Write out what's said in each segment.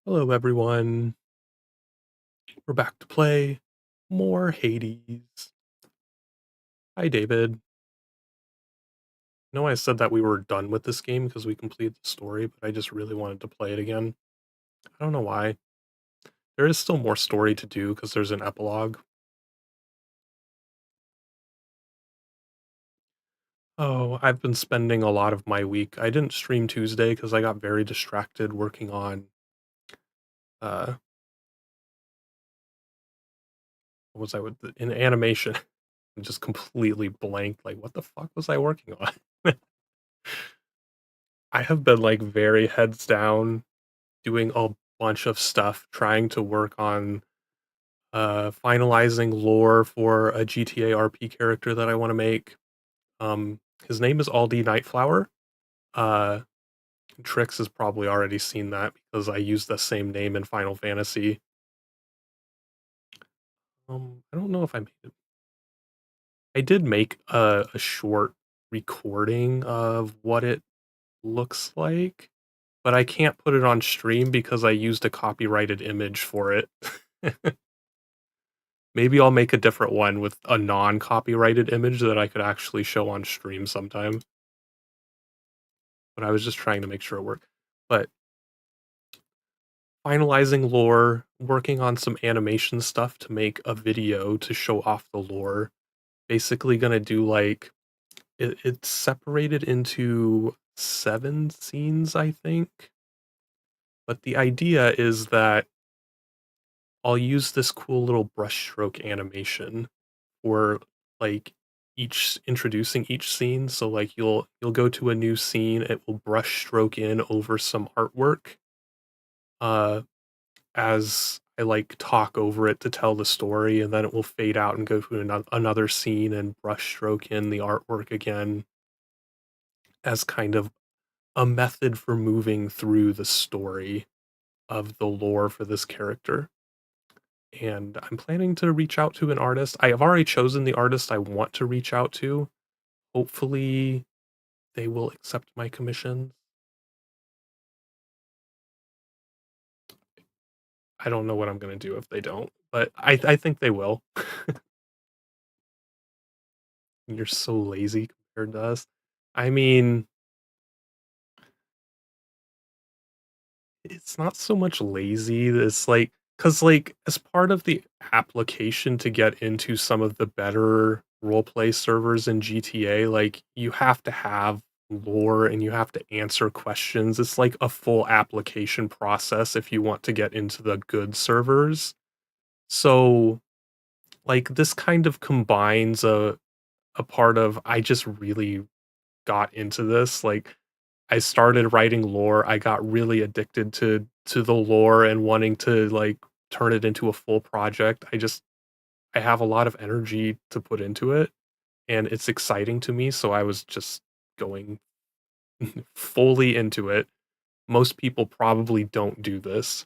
Hello, everyone. We're back to play more Hades. Hi, David. I said that we were done with this game because we completed the story, but I just really wanted to play it again. I don't know why. There is still more story to do because there's an epilogue. Oh, I've been spending a lot of my week. I didn't stream Tuesday because I got very distracted working on uh what was I with in animation. I just completely blanked. Like, what the fuck was I working on? I have been like very heads down doing a bunch of stuff, trying to work on, finalizing lore for a GTA RP character that I wanna make. His name is Aldi Nightflower. Uh, Trix has probably already seen that because I use the same name in Final Fantasy. I don't know if I made it. I did make a short recording of what it looks like, but I can't put it on stream because I used a copyrighted image for it. Maybe I'll make a different one with a non-copyrighted image that I could actually show on stream sometime, but I was just trying to make sure it worked. But finalizing lore, working on some animation stuff to make a video to show off the lore. Basically gonna do like it's separated into 7 scenes, I think. But the idea is that I'll use this cool little brushstroke animation for like each introducing each scene. So like you'll go to a new scene, it will brush stroke in over some artwork uh as I like talk over it to tell the story, and then it will fade out and go to another scene and brush stroke in the artwork again as kind of a method for moving through the story of the lore for this character. And I'm planning to reach out to an artist. I have already chosen the artist I want to reach out to. Hopefully, they will accept my commissions. I don't know what I'm gonna do if they don't, but I think they will. You're so lazy compared to us. I mean, it's not so much lazy, it's like because like, as part of the application to get into some of the better roleplay servers in GTA, like, you have to have lore and you have to answer questions. It's like a full application process if you want to get into the good servers. So, like, this kind of combines a part of I just really got into this, like, I started writing lore, I got really addicted to the lore and wanting to, like, turn it into a full project. I have a lot of energy to put into it, and it's exciting to me, so I was just going fully into it. Most people probably don't do this,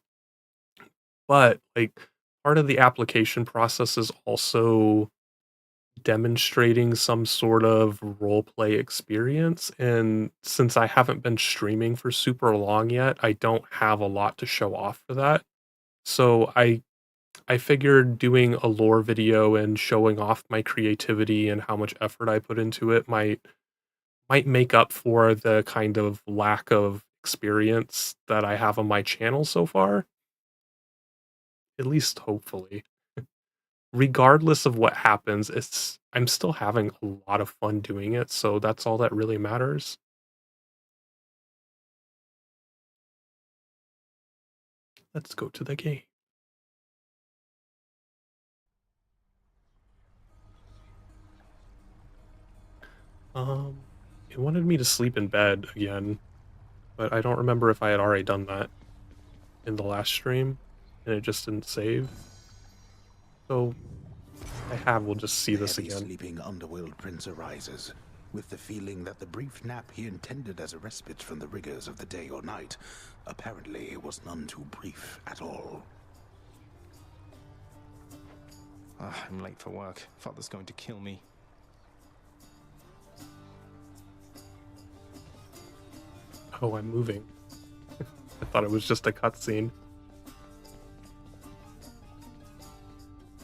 but, like, part of the application process is also demonstrating some sort of role play experience, and since I haven't been streaming for super long yet, I don't have a lot to show off for that. So I figured doing a lore video and showing off my creativity and how much effort I put into it might make up for the kind of lack of experience that I have on my channel so far, at least hopefully. Regardless of what happens, I'm still having a lot of fun doing it, so that's all that really matters. Let's go to the game. Um, it wanted me to sleep in bed again, but I don't remember if I had already done that in the last stream, and it just didn't save. So I have, we'll just see The this heavy again. sleeping underworld prince arises, with the feeling that the brief nap he intended as a respite from the rigors of the day or night apparently was none too brief at all. I'm late for work. Father's going to kill me. Oh, I'm moving. I thought it was just a cutscene.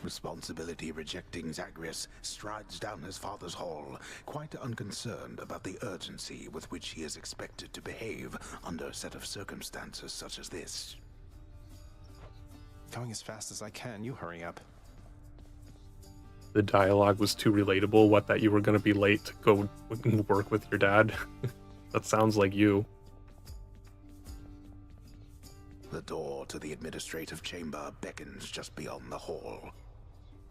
Responsibility-rejecting Zagreus strides down his father's hall, quite unconcerned about the urgency with which he is expected to behave under a set of circumstances such as this. Going as fast as I can, you hurry up. The dialogue was too relatable. What, that you were going to be late to go work with your dad? That sounds like you. The door to the administrative chamber beckons just beyond the hall.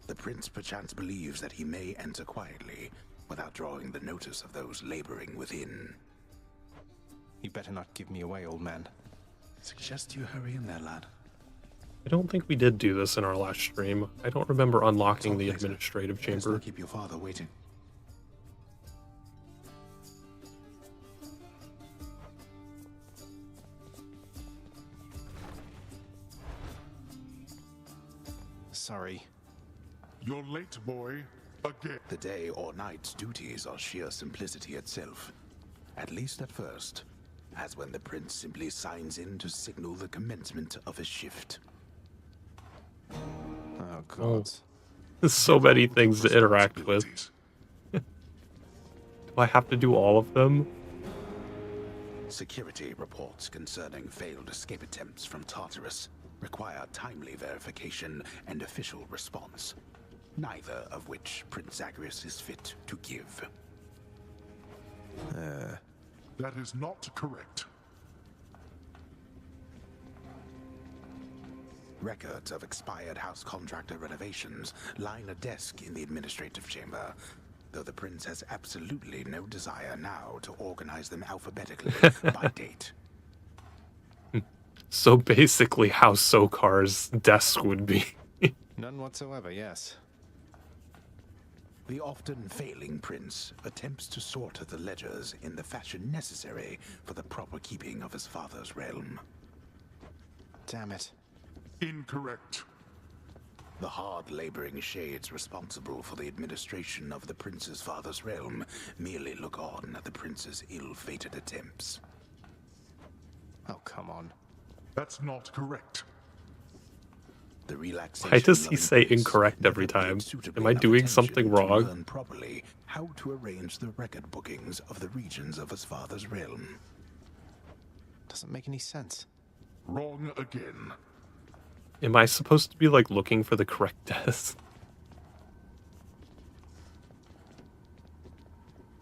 The prince perchance believes that he may enter quietly, without drawing the notice of those laboring within. You better not give me away, old man. Suggest you hurry in there, lad. I don't think we did do this in our last stream. I don't remember unlocking the Talk later. administrative Let's chamber. not keep your father waiting. Sorry. You're late, boy. Again. The day or night's duties are sheer simplicity itself. At least at first, as when the prince simply signs in to signal the commencement of his shift. Oh, God. There's so many things to interact with. Responsibilities. Do I have to do all of them? Security reports concerning failed escape attempts from Tartarus require timely verification and official response, neither of which Prince Zagreus is fit to give. That is not correct. Records of expired house contractor renovations line a desk in the administrative chamber, though the prince has absolutely no desire now to organize them alphabetically by date. So basically how Sokar's desk would be. None whatsoever, yes. The often failing prince attempts to sort the ledgers in the fashion necessary for the proper keeping of his father's realm. Damn it. Incorrect. The hard-laboring shades responsible for the administration of the prince's father's realm merely look on at the prince's ill-fated attempts. Oh, come on. That's not correct. The relaxation Why does he of say prince incorrect never every paid time? suitable Am I enough doing attention something to wrong? learn properly how to arrange the record bookings of the regions of his father's realm. Doesn't make any sense. Wrong again. Am I supposed to be like looking for the correct desk?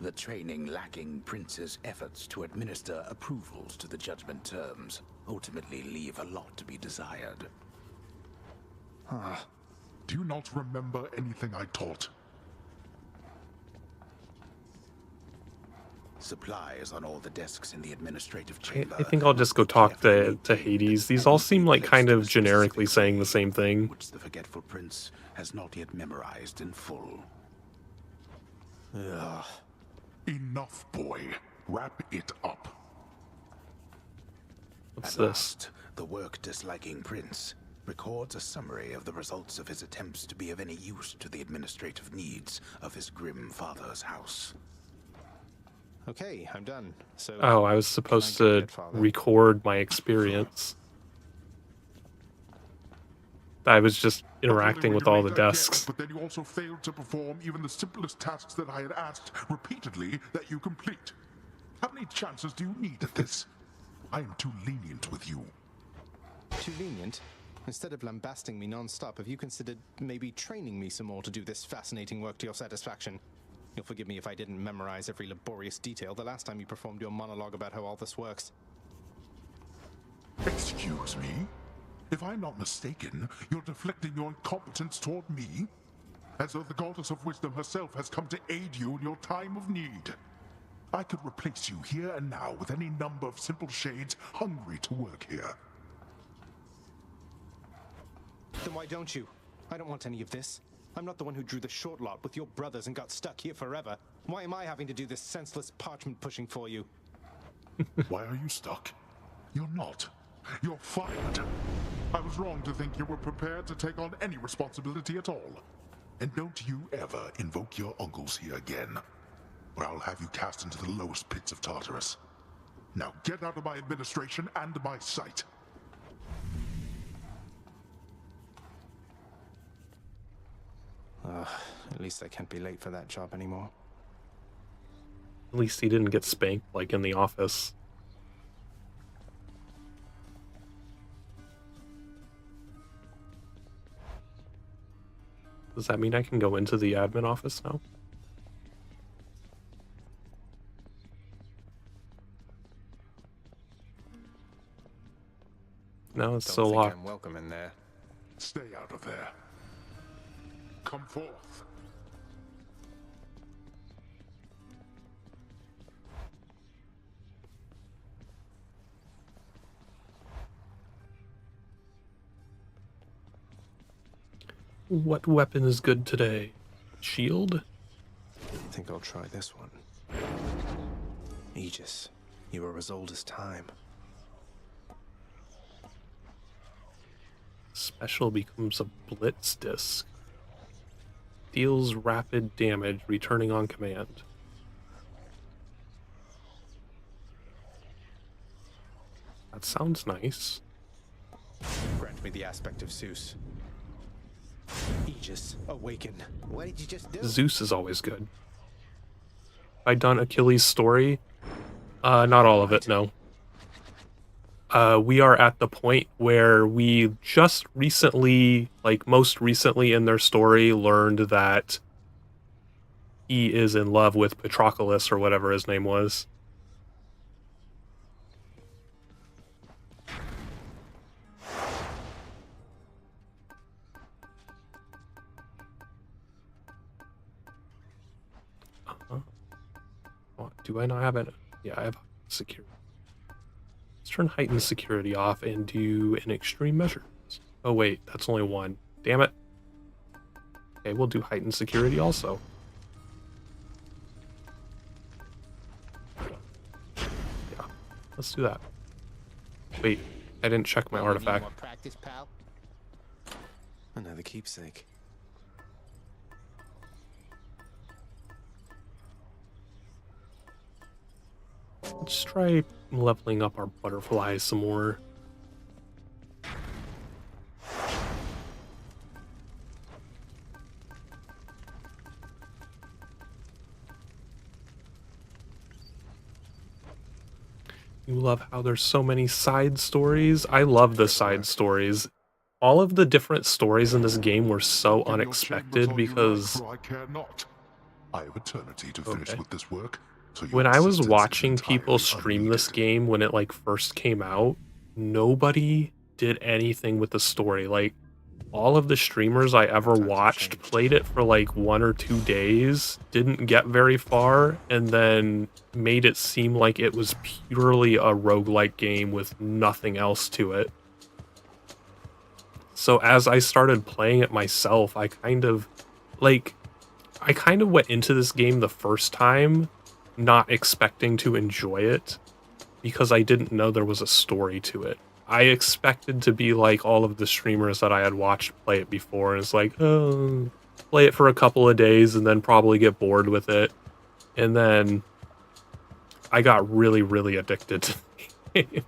The training lacking prince's efforts to administer approvals to the judgment terms ultimately leave a lot to be desired. Do you not remember anything I taught? Supplies on all the desks in the administrative chamber. I think I'll just go talk to Hades. These all seem like kind of generically saying the same thing. Which the forgetful prince has not yet memorized in full. Ugh. Enough, boy. Wrap it up. What's At this? last, the work-disliking prince records a summary of the results of his attempts to be of any use to the administrative needs of his grim father's house. Okay, I'm done. So. Oh, I was supposed Can I go to ahead, Father? record my experience. I was just interacting with all the desks. But then you also failed to perform even the simplest tasks that I had asked repeatedly that you complete. How many chances do you need at this? I am too lenient with you. Too lenient? Instead of lambasting me non-stop, have you considered maybe training me some more to do this fascinating work to your satisfaction? You'll forgive me if I didn't memorize every laborious detail the last time you performed your monologue about how all this works. Excuse me? If I'm not mistaken, you're deflecting your incompetence toward me? As though the goddess of wisdom herself has come to aid you in your time of need. I could replace you here and now with any number of simple shades hungry to work here. Then why don't you? I don't want any of this. I'm not the one who drew the short lot with your brothers and got stuck here forever. Why am I having to do this senseless parchment pushing for you? Why are you stuck? You're not. You're fired. I was wrong to think you were prepared to take on any responsibility at all. And don't you ever invoke your uncles here again, or I'll have you cast into the lowest pits of Tartarus. Now get out of my administration and my sight. At least I can't be late for that job anymore. At least he didn't get spanked like in the office. Does that mean I can go into the admin office now? No, it's Don't still think locked. I'm welcome in there. Stay out of there. Come forth. What weapon is good today? Shield? I think I'll try this one. Aegis, you are as old as time. Special becomes a blitz disc. Deals rapid damage returning on command. That sounds nice. Grant me the aspect of Zeus. Aegis, awaken. What did you just do? Zeus is always good. I done Achilles' story? Not all of it, no. We are at the point where we just recently, like most recently in their story, learned that he is in love with Patroclus or whatever his name was. Do I not have it? Yeah, I have security. Let's turn heightened security off and do an extreme measures. Oh wait, that's only one. Damn it. Okay, we'll do heightened security also. Yeah, let's do that. Wait, I didn't check my artifact. More practice, pal? Another keepsake. Let's try leveling up our butterflies some more. You love how there's so many side stories? I love the side stories. All of the different stories in this game were so Give your unexpected chambers all you because like, for I care not. I have eternity to finish Okay. with this work. So your when I was assistance is watching people entirely stream this unneeded. game when it like first came out, nobody did anything with the story. Like all of the streamers I ever Times have watched changed. played it for like 1 or 2 days, didn't get very far, and then made it seem like it was purely a roguelike game with nothing else to it. So as I started playing it myself, I kind of went into this game the first time not expecting to enjoy it because I didn't know there was a story to it. I expected to be like all of the streamers that I had watched play it before, and it's like, oh, play it for a couple of days and then probably get bored with it. And then I got really, really addicted to the game.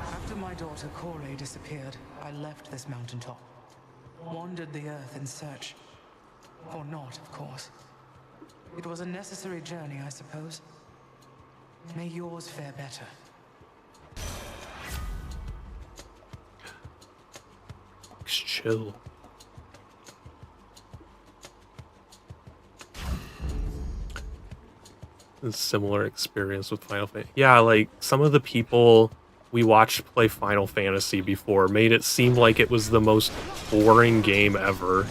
After my daughter Corey disappeared, I left this mountaintop. Wandered the earth in search. Or not, of course. It was a necessary journey, I suppose. May yours fare better. Just chill. A similar experience with Final Fantasy. Yeah, like some of the people we watched play Final Fantasy before made it seem like it was the most boring game ever.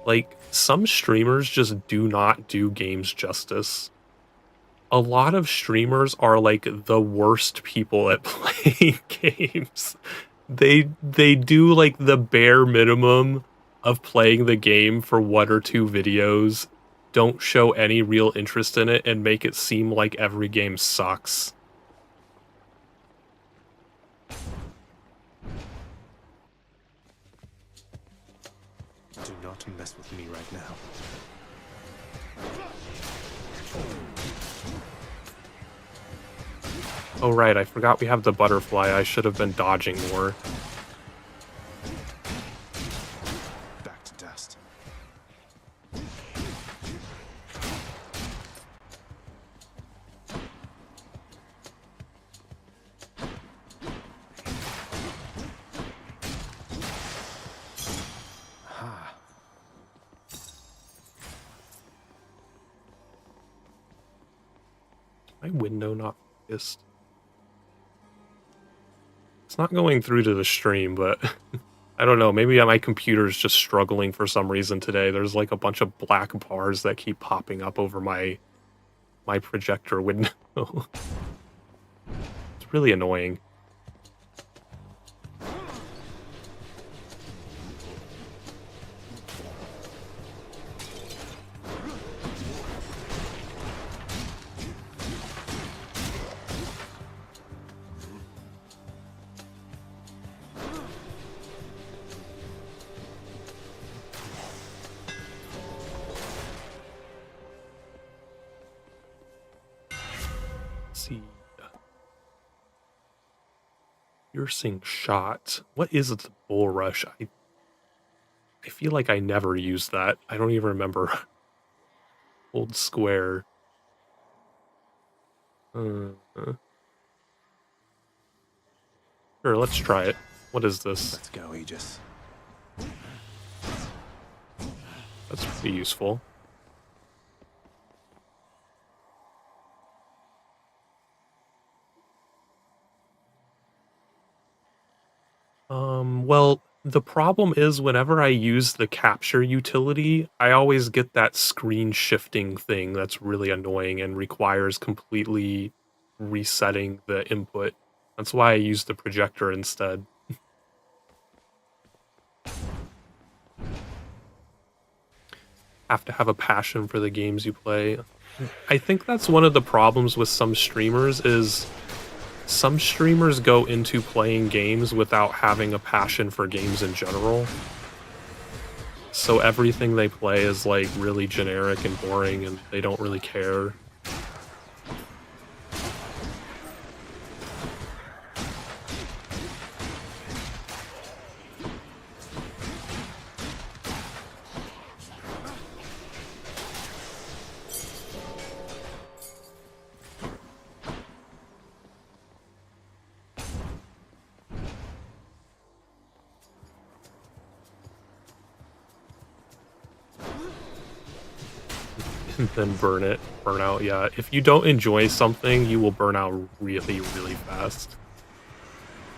Like, some streamers just do not do games justice. A lot of streamers are like the worst people at playing games. They do like the bare minimum of playing the game for 1 or 2 videos, don't show any real interest in it, and make it seem like every game sucks. Do not mess with me right now. Oh right, I forgot we have the butterfly. I should have been dodging more. Back to dust. My window not focused. It's not going through to the stream, but I don't know. Maybe my computer's just struggling for some reason today. There's like a bunch of black bars that keep popping up over my projector window. It's really annoying. See. Piercing shot. What is the bull rush? I feel like I never used that. I don't even remember. Hold square. Sure, let's try it. What is this? Let's go, Aegis. That's pretty useful. Well, the problem is whenever I use the capture utility, I always get that screen shifting thing that's really annoying and requires completely resetting the input. That's why I use the projector instead. Have to have a passion for the games you play. I think that's one of the problems with some streamers is some streamers go into playing games without having a passion for games in general. So everything they play is like really generic and boring and they don't really care. And then burn out, yeah. If you don't enjoy something, you will burn out really, really fast.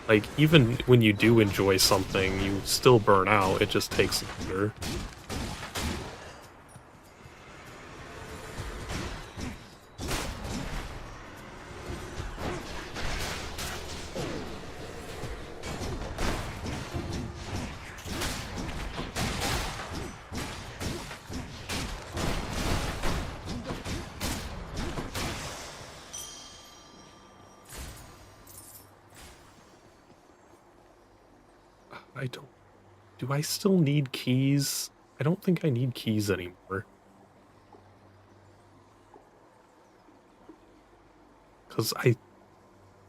Like, even when you do enjoy something, you still burn out, it just takes longer. Do I still need keys? I don't think I need keys anymore. Because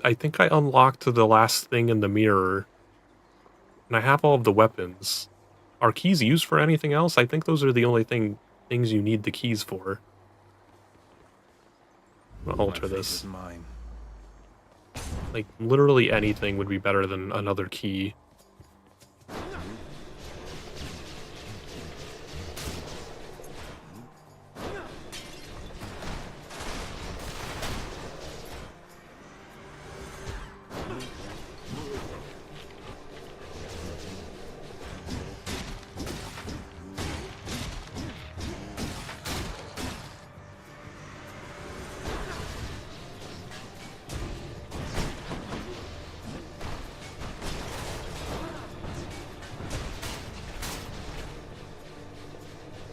I think I unlocked the last thing in the mirror. And I have all of the weapons. Are keys used for anything else? I think those are the only things you need the keys for. I'm gonna alter this. Mine. Like, literally anything would be better than another key.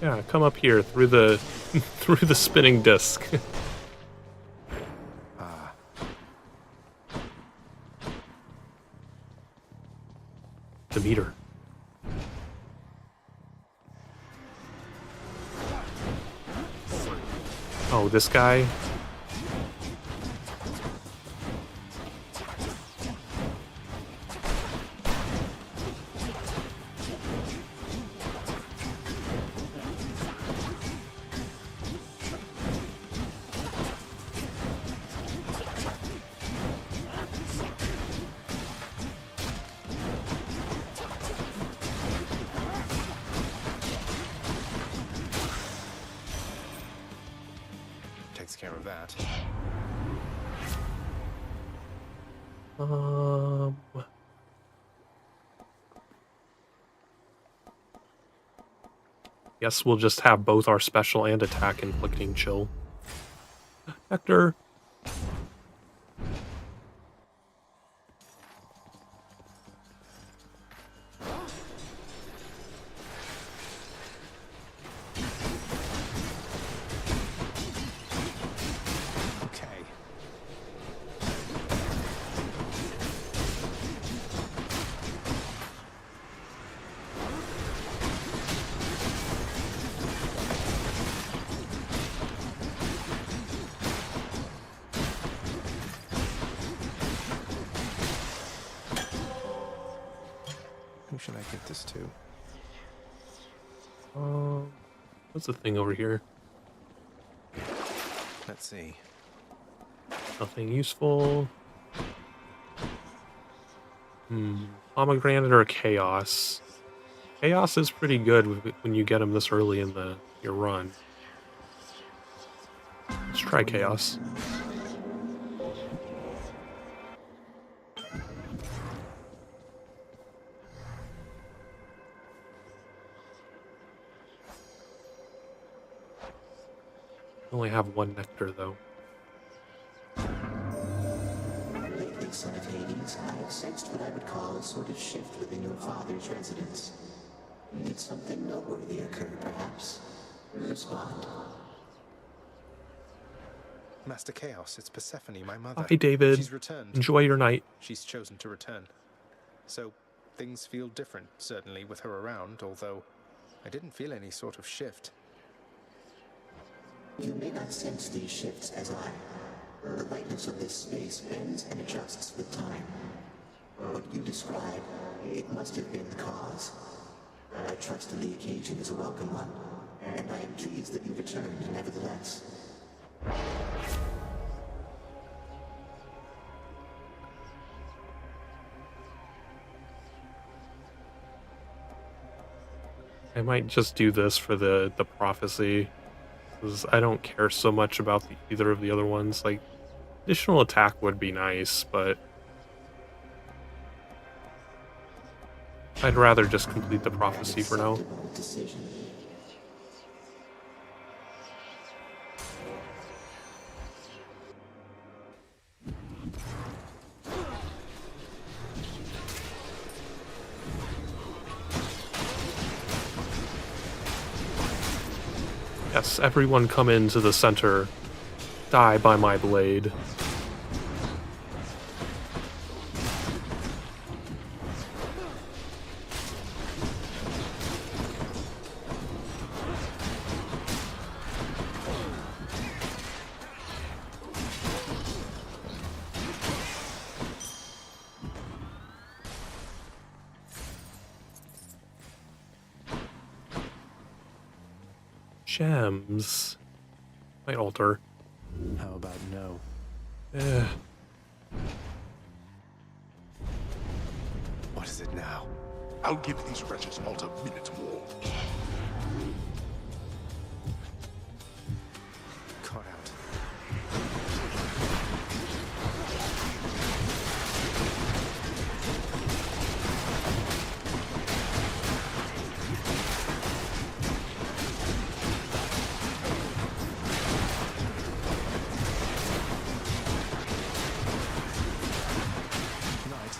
Yeah, come up here through the through the spinning disc. The meter. Oh, this guy? takes care of that. Guess we'll just have both our special and attack inflicting chill. Hector. Okay. Who should I give this to? What's the thing over here? Let's see. Nothing useful. Pomegranate or Chaos? Chaos is pretty good when you get him this early in your run. Let's try Chaos. Only have one nectar though. Lately, son of Hades, I have sensed what I would call a sort of shift within your father's residence. Did something noteworthy occur, perhaps? Respond. Master Chaos, it's Persephone, my mother. Hi, David. She's returned. Enjoy your night. She's chosen to return. So, things feel different, certainly, with her around, although I didn't feel any sort of shift. You may not sense these shifts as I. The lightness of this space bends and adjusts with time. What you describe, it must have been the cause. I trust that the occasion is a welcome one, and I am pleased that you returned nevertheless. I might just do this for the prophecy, because I don't care so much about either of the other ones. Like, additional attack would be nice, but I'd rather just complete the prophecy for now. Decision. Yes, everyone come into the center. Die by my blade. Gems. Might alter. How about no? Eh. What is it now? I'll give these wretches not a minute more. Caught out. Right.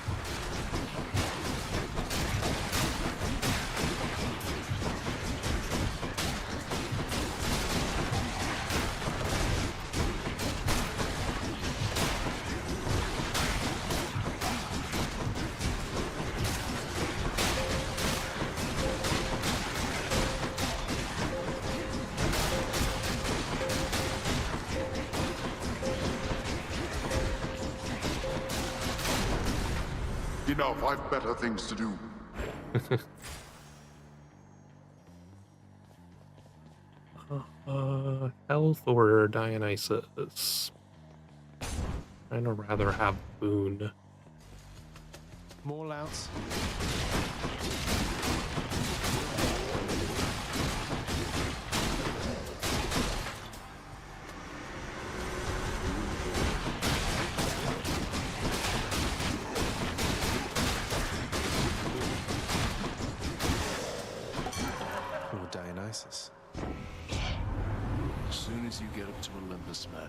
Enough, I've better things to do. Health or Dionysus? I'd rather have Boon. More louts. get up to Olympus, man.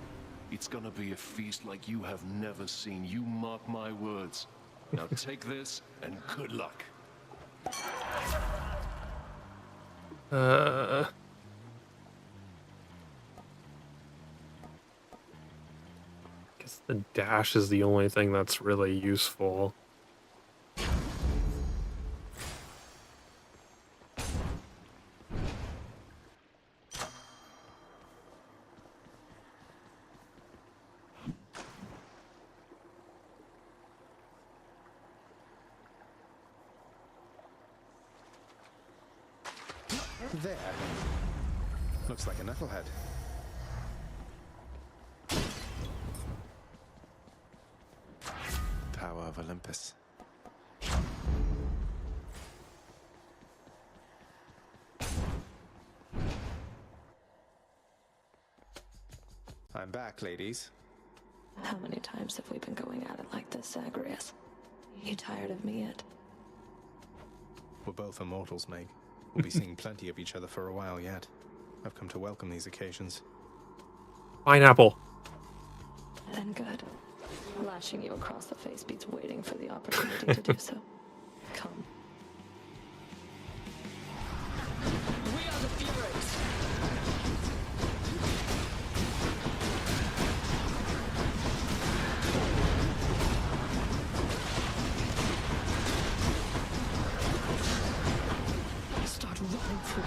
It's gonna be a feast like you have never seen. You mark my words. Now take this, and good luck. Guess the dash is the only thing that's really useful. There. Looks like a knucklehead. Tower of Olympus. I'm back, ladies. How many times have we been going at it like this, Zagreus? You tired of me yet? We're both immortals, Meg. We'll be seeing plenty of each other for a while yet. I've come to welcome these occasions. Pineapple. Then good. Lashing you across the face beats waiting for the opportunity to do so. Come. We are the Furies! Start running through.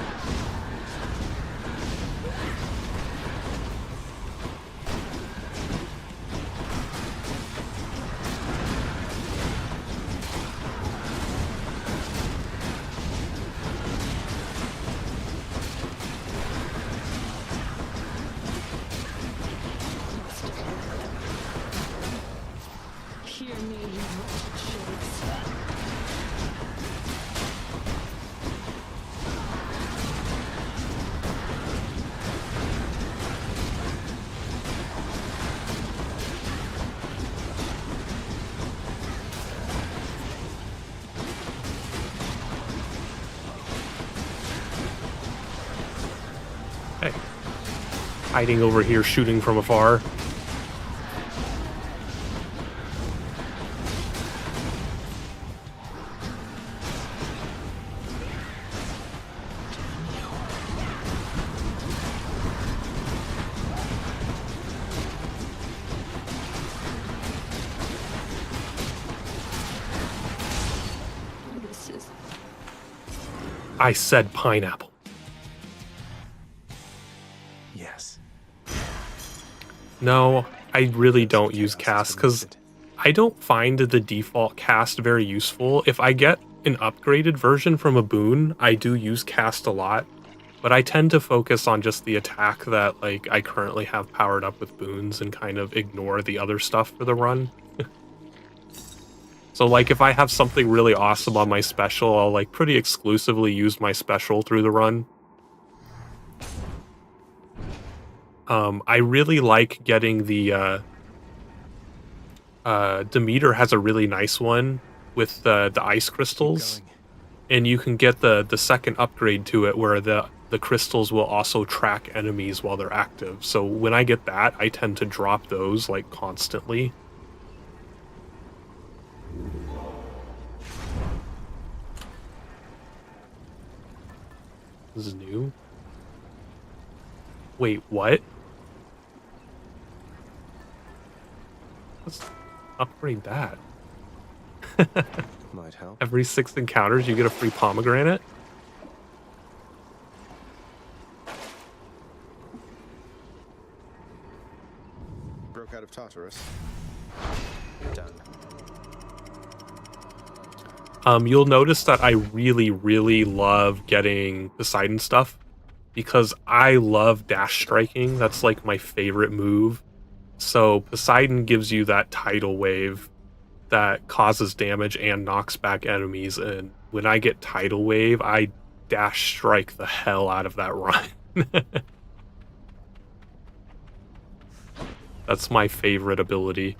Hear me, you wretched shades. Hey. Hiding over here, shooting from afar. This is I said pineapple. Yes. No, I really don't use cast because I don't find the default cast very useful. If I get an upgraded version from a boon, I do use cast a lot, but I tend to focus on just the attack that like I currently have powered up with boons and kind of ignore the other stuff for the run. So like if I have something really awesome on my special, I'll like pretty exclusively use my special through the run. I really like getting the Demeter has a really nice one with the ice crystals, and you can get the second upgrade to it where the crystals will also track enemies while they're active. So when I get that, I tend to drop those like constantly. This is new. Wait, what? Let's upgrade that. Might help. Every 6 encounters, you get a free pomegranate? Broke out of Tartarus. Done. You'll notice that I really, really love getting Poseidon stuff because I love dash striking. That's like my favorite move. So Poseidon gives you that tidal wave that causes damage and knocks back enemies. And when I get tidal wave, I dash strike the hell out of that run. That's my favorite ability.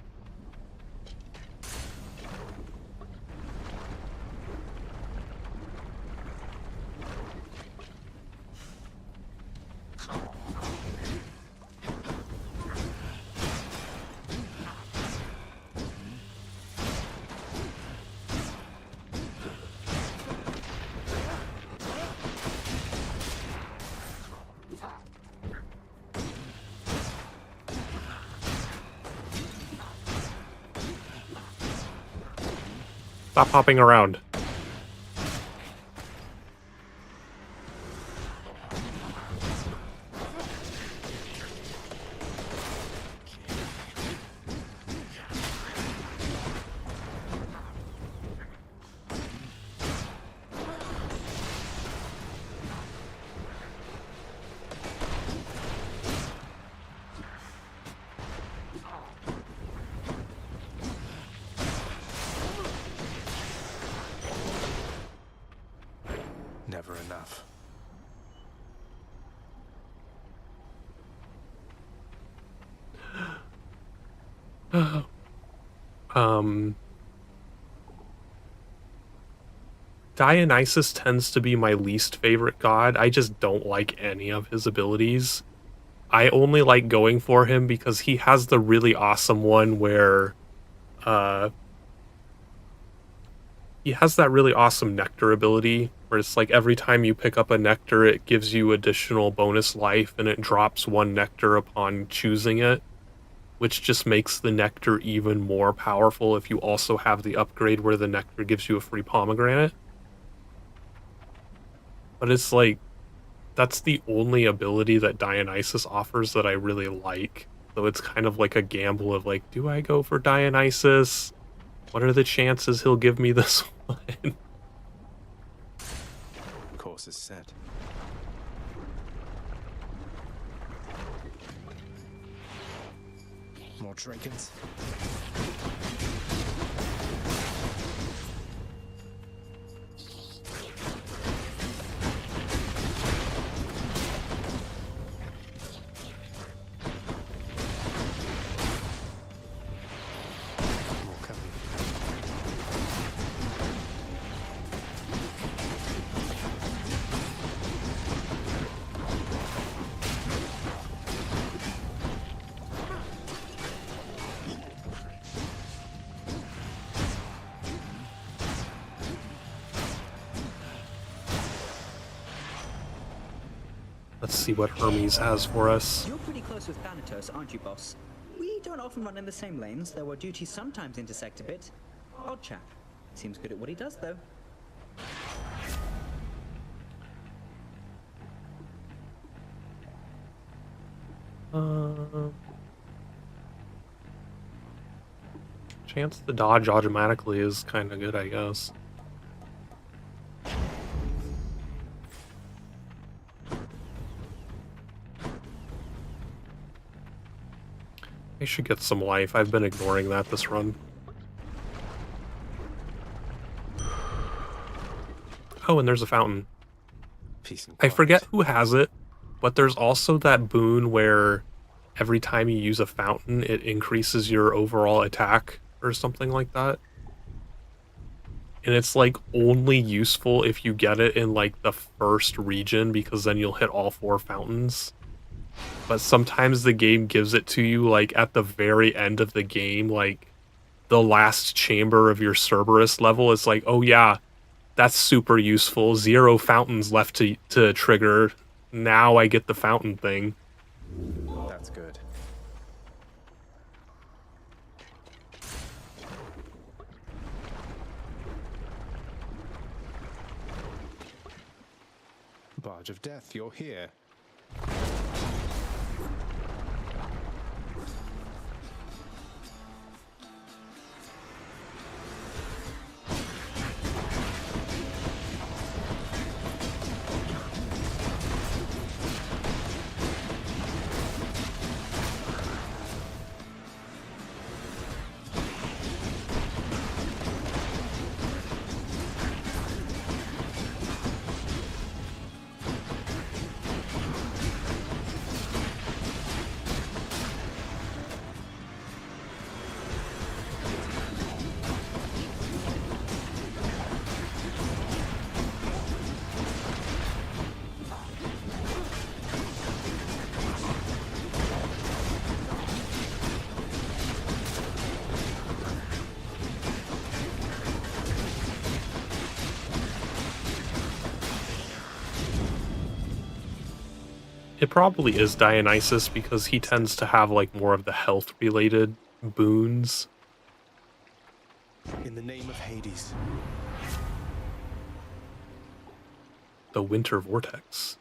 Stop hopping around. Never enough. Dionysus tends to be my least favorite god. I just don't like any of his abilities. I only like going for him because he has the really awesome one where he has that really awesome nectar ability where it's like every time you pick up a nectar it gives you additional bonus life and it drops one nectar upon choosing it, which just makes the nectar even more powerful if you also have the upgrade where the nectar gives you a free pomegranate. But it's like, that's the only ability that Dionysus offers that I really like. So it's kind of like a gamble of like, do I go for Dionysus? What are the chances he'll give me this one? Course is set. More Drakens. More coming. Let's see what Hermes has for us. You're pretty close with Thanatos, aren't you, boss? We don't often run in the same lanes, though our duties sometimes intersect a bit. Odd chap. Seems good at what he does, though. Chance to dodge automatically is kind of good, I guess. I should get some life. I've been ignoring that this run. Oh, and there's a fountain. Peace and I quiet. forget who has it, but there's also that boon where every time you use a fountain, it increases your overall attack or something like that. And it's like only useful if you get it in like the first region because then you'll hit all 4 fountains. But sometimes the game gives it to you like at the very end of the game, like the last chamber of your Cerberus level is like, oh yeah, that's super useful. 0 fountains left to trigger. Now I get the fountain thing. That's good. Barge of Death, you're here. It probably is Dionysus because he tends to have like more of the health related boons. In the name of Hades. The Winter Vortex.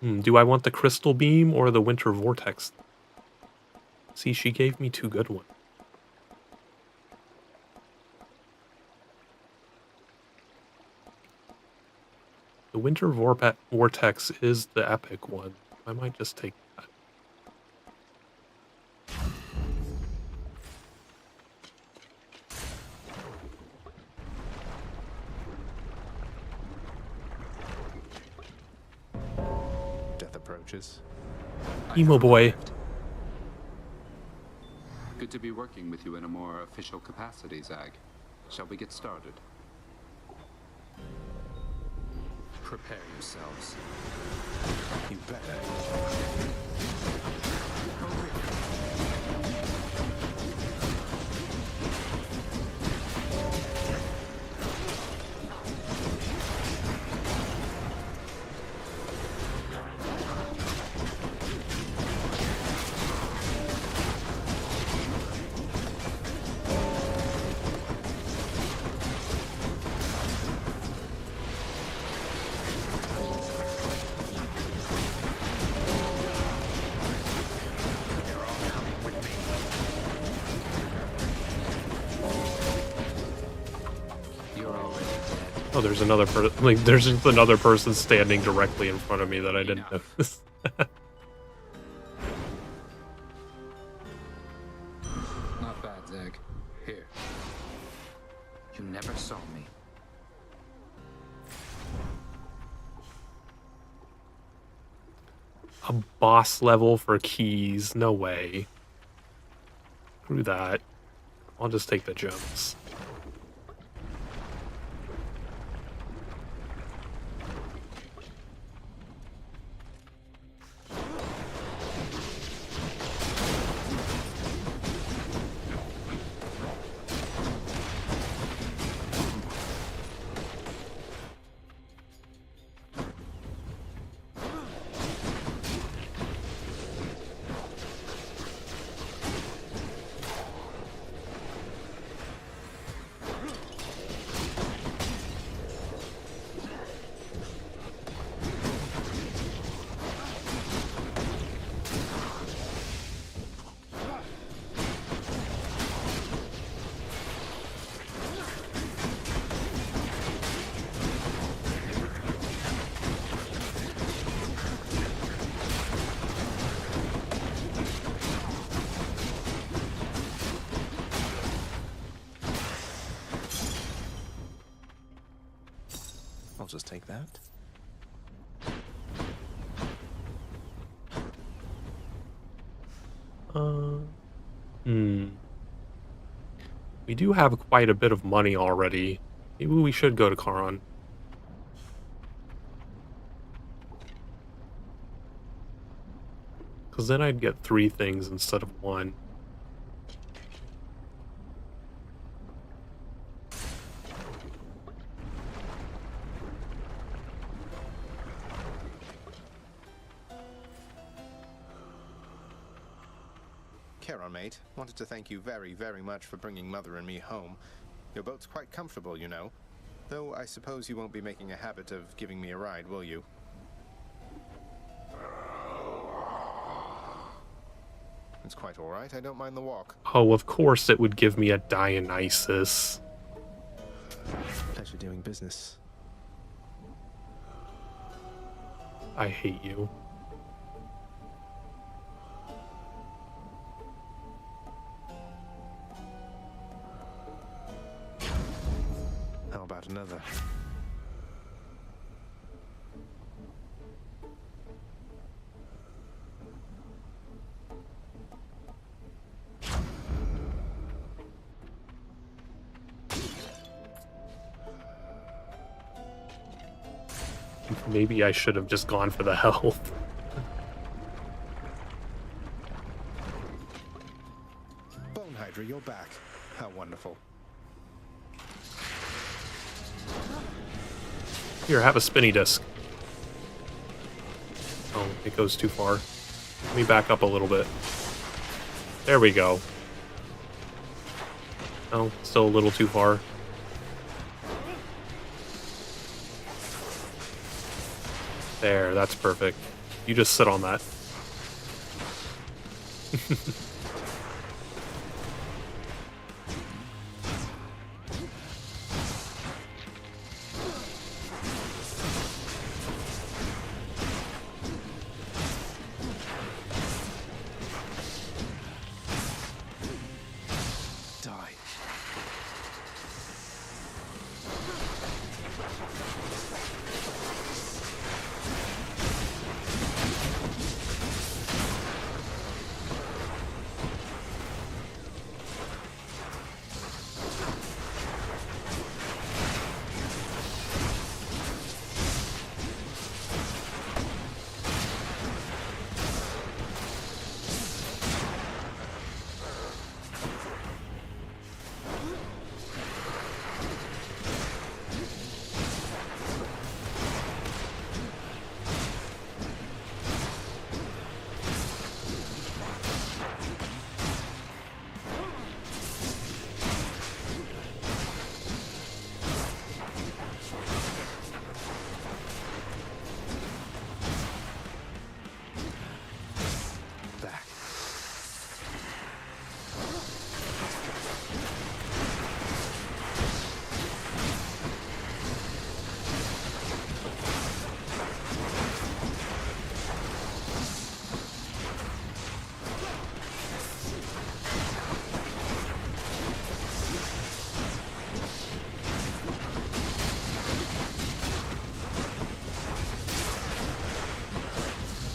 Do I want the Crystal Beam or the Winter Vortex? See, she gave me two good ones. The Winter Vortex is the epic one. I might just take that. Death approaches. Emo boy. Good to be working with you in a more official capacity, Zag. Shall we get started? Prepare yourselves. You better. Oh, there's another person. Like, there's just another person standing directly in front of me that I didn't notice. Not bad, Zag. Here. You never saw me. A boss level for keys? No way. Screw that. I'll just take the gems. I'll just take that. We do have quite a bit of money already. Maybe we should go to Charon. Because then I'd get 3 things instead of 1. Charon, mate. Wanted to thank you very, very much for bringing Mother and me home. Your boat's quite comfortable, you know. Though I suppose you won't be making a habit of giving me a ride, will you? It's quite all right. I don't mind the walk. Oh, of course it would give me a Dionysus. Pleasure doing business. I hate you. How about another? Maybe I should have just gone for the health. Bone Hydra, you're back. How wonderful. Here, have a spinny disc. Oh, it goes too far. Let me back up a little bit. There we go. Oh, still a little too far. There, that's perfect. You just sit on that. Die.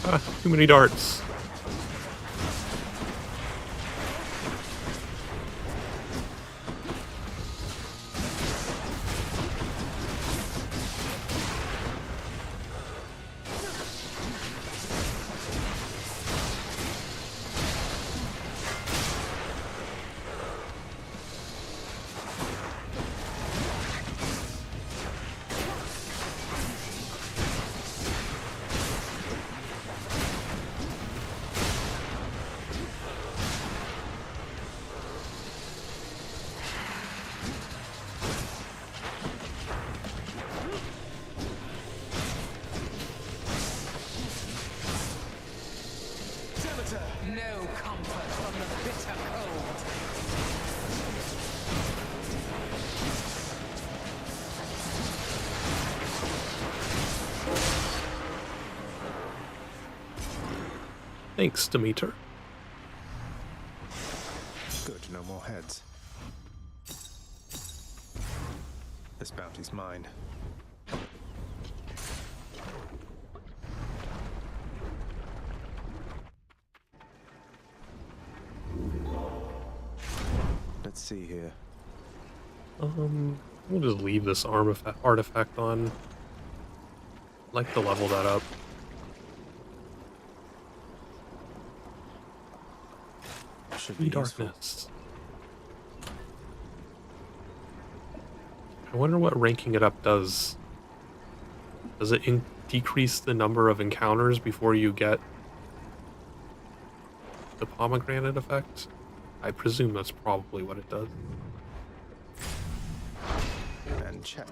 Ah, too many darts. No comfort from the bitter cold. Thanks, Demeter. Good, no more heads. This bounty's mine. Let's see here. We'll just leave this artifact on. I'd like to level that up. Should be useful. Darkness. I wonder what ranking it up does. Does it decrease the number of encounters before you get the pomegranate effect? I presume that's probably what it does. And check.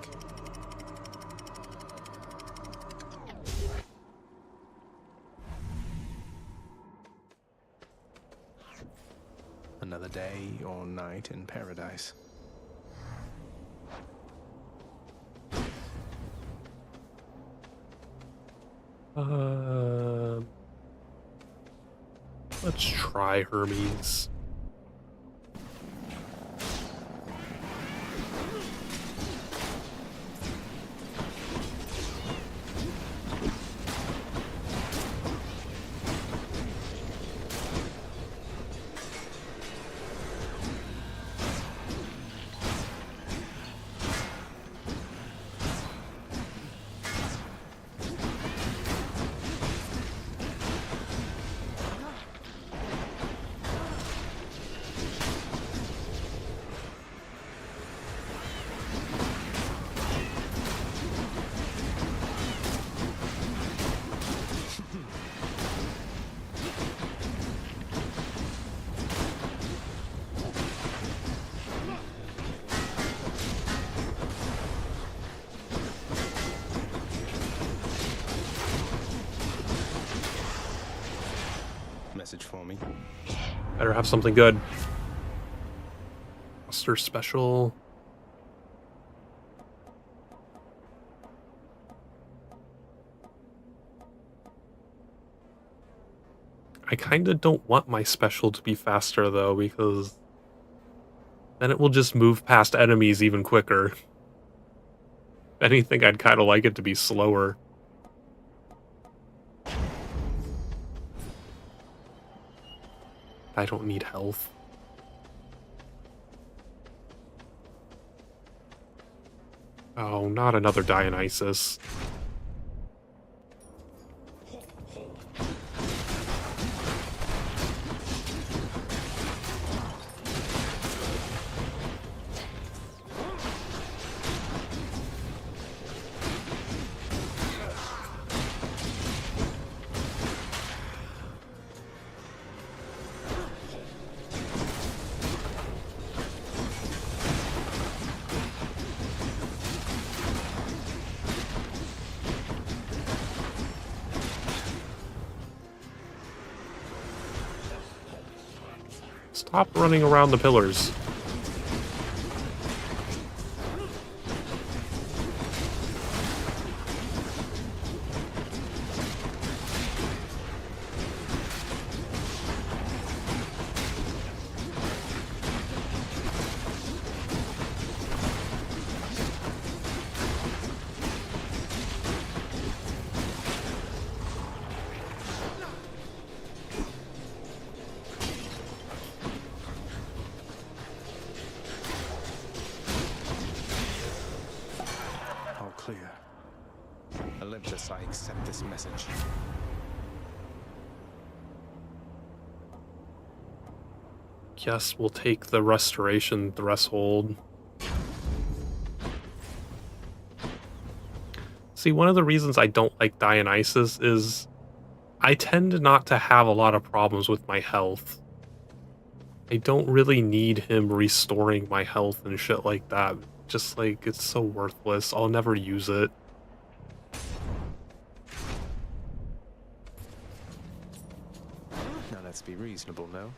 Another day or night in paradise. Let's try Hermes. for me. Better have something good. Buster special. I kinda don't want my special to be faster though, because then it will just move past enemies even quicker. If anything, I'd kinda like it to be slower. I don't need health. Oh, not another Dionysus. Stop running around the pillars. All clear. Olympus, I accept this message. Guess we'll take the restoration threshold. See, one of the reasons I don't like Dionysus is I tend not to have a lot of problems with my health. I don't really need him restoring my health and shit like that. Just like, it's so worthless. I'll never use it. Now let's be reasonable, no?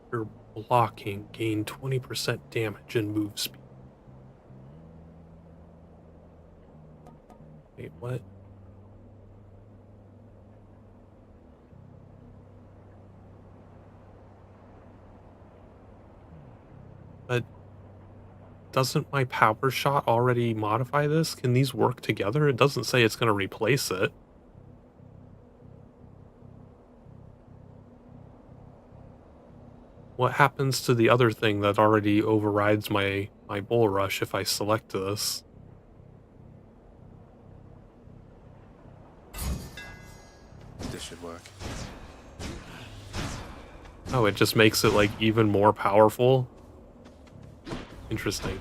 Your blocking gain 20% damage and move speed. Wait, what? But doesn't my power shot already modify this? Can these work together? It doesn't say it's going to replace it. What happens to the other thing that already overrides my bull rush if I select this? This should work. Oh, it just makes it like even more powerful? Interesting.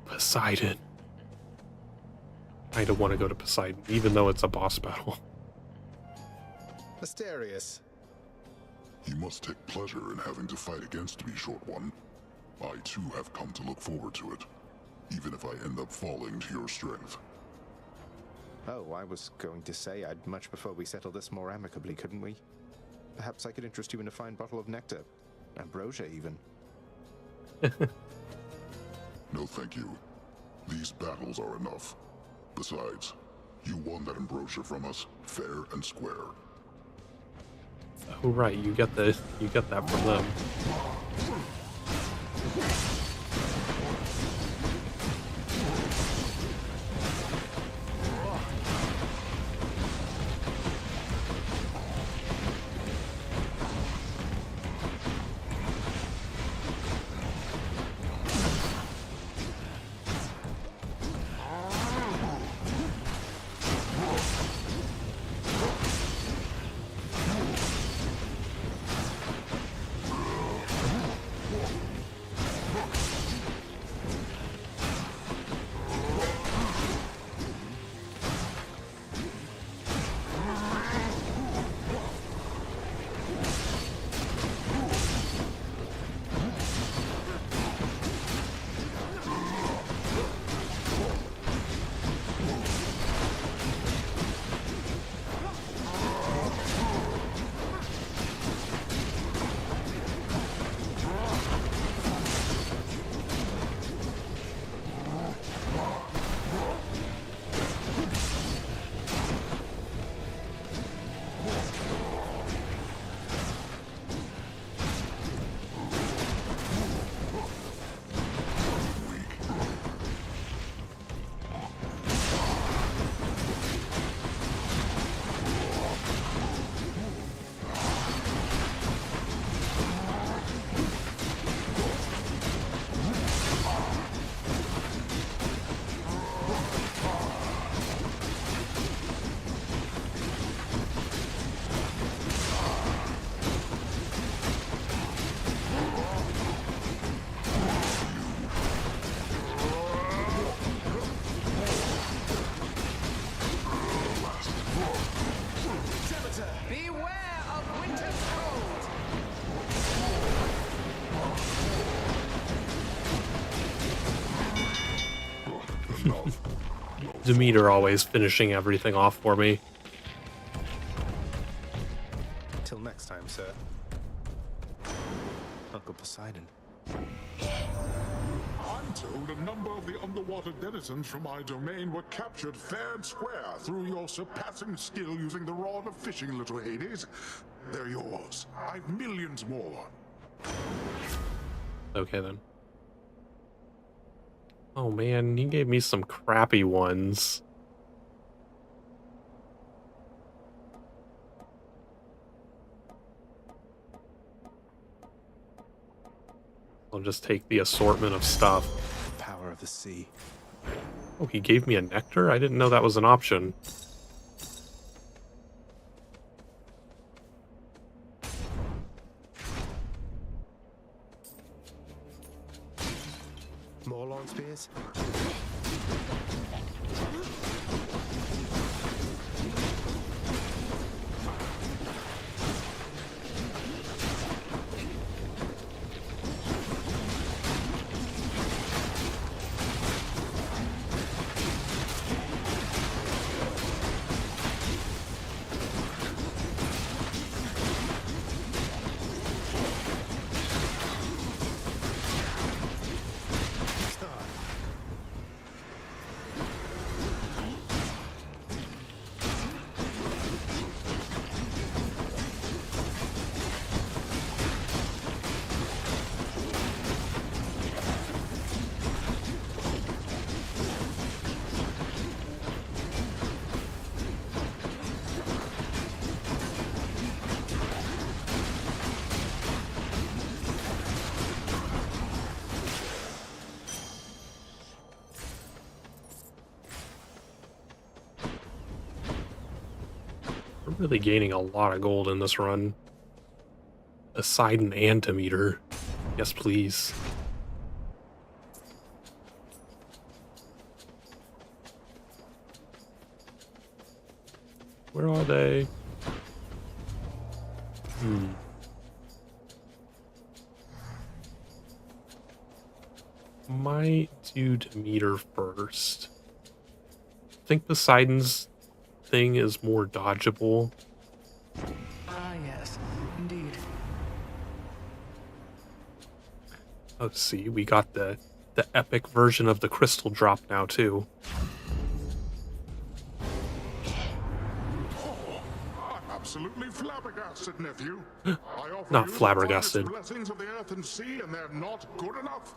Poseidon. I don't want to go to Poseidon, even though it's a boss battle. Asterius. You must take pleasure in having to fight against me, Short One. I too have come to look forward to it, even if I end up falling to your strength. Oh, I was going to say I'd much prefer we settle this more amicably, couldn't we? Perhaps I could interest you in a fine bottle of nectar. Ambrosia, even. No thank you. These battles are enough. Besides, you won that ambrosia from us, fair and square. Oh right, you get that from them. Beware of winter's cold! Demeter always finishing everything off for me. Till next time, sir. Uncle Poseidon. I'm told a number of the underwater denizens from my domain were captured fair and square through your surpassing skill using the rod of fishing, little Hades. They're yours. I've millions more. Okay then. Oh man, he gave me some crappy ones. I'll just take the assortment of stuff. Power of the sea. Oh, he gave me a nectar? I didn't know that was an option. More lawn spears? We're really gaining a lot of gold in this run. Poseidon and Demeter. Yes, please. Where are they? Might do Demeter first. I think Poseidon's thing is more dodgeable. Ah, yes, indeed. Oh, see, we got the the epic version of the crystal drop now too. I'm absolutely flabbergasted, nephew. I offer Not you the flabbergasted. finest blessings of the earth and sea, and they're not good enough.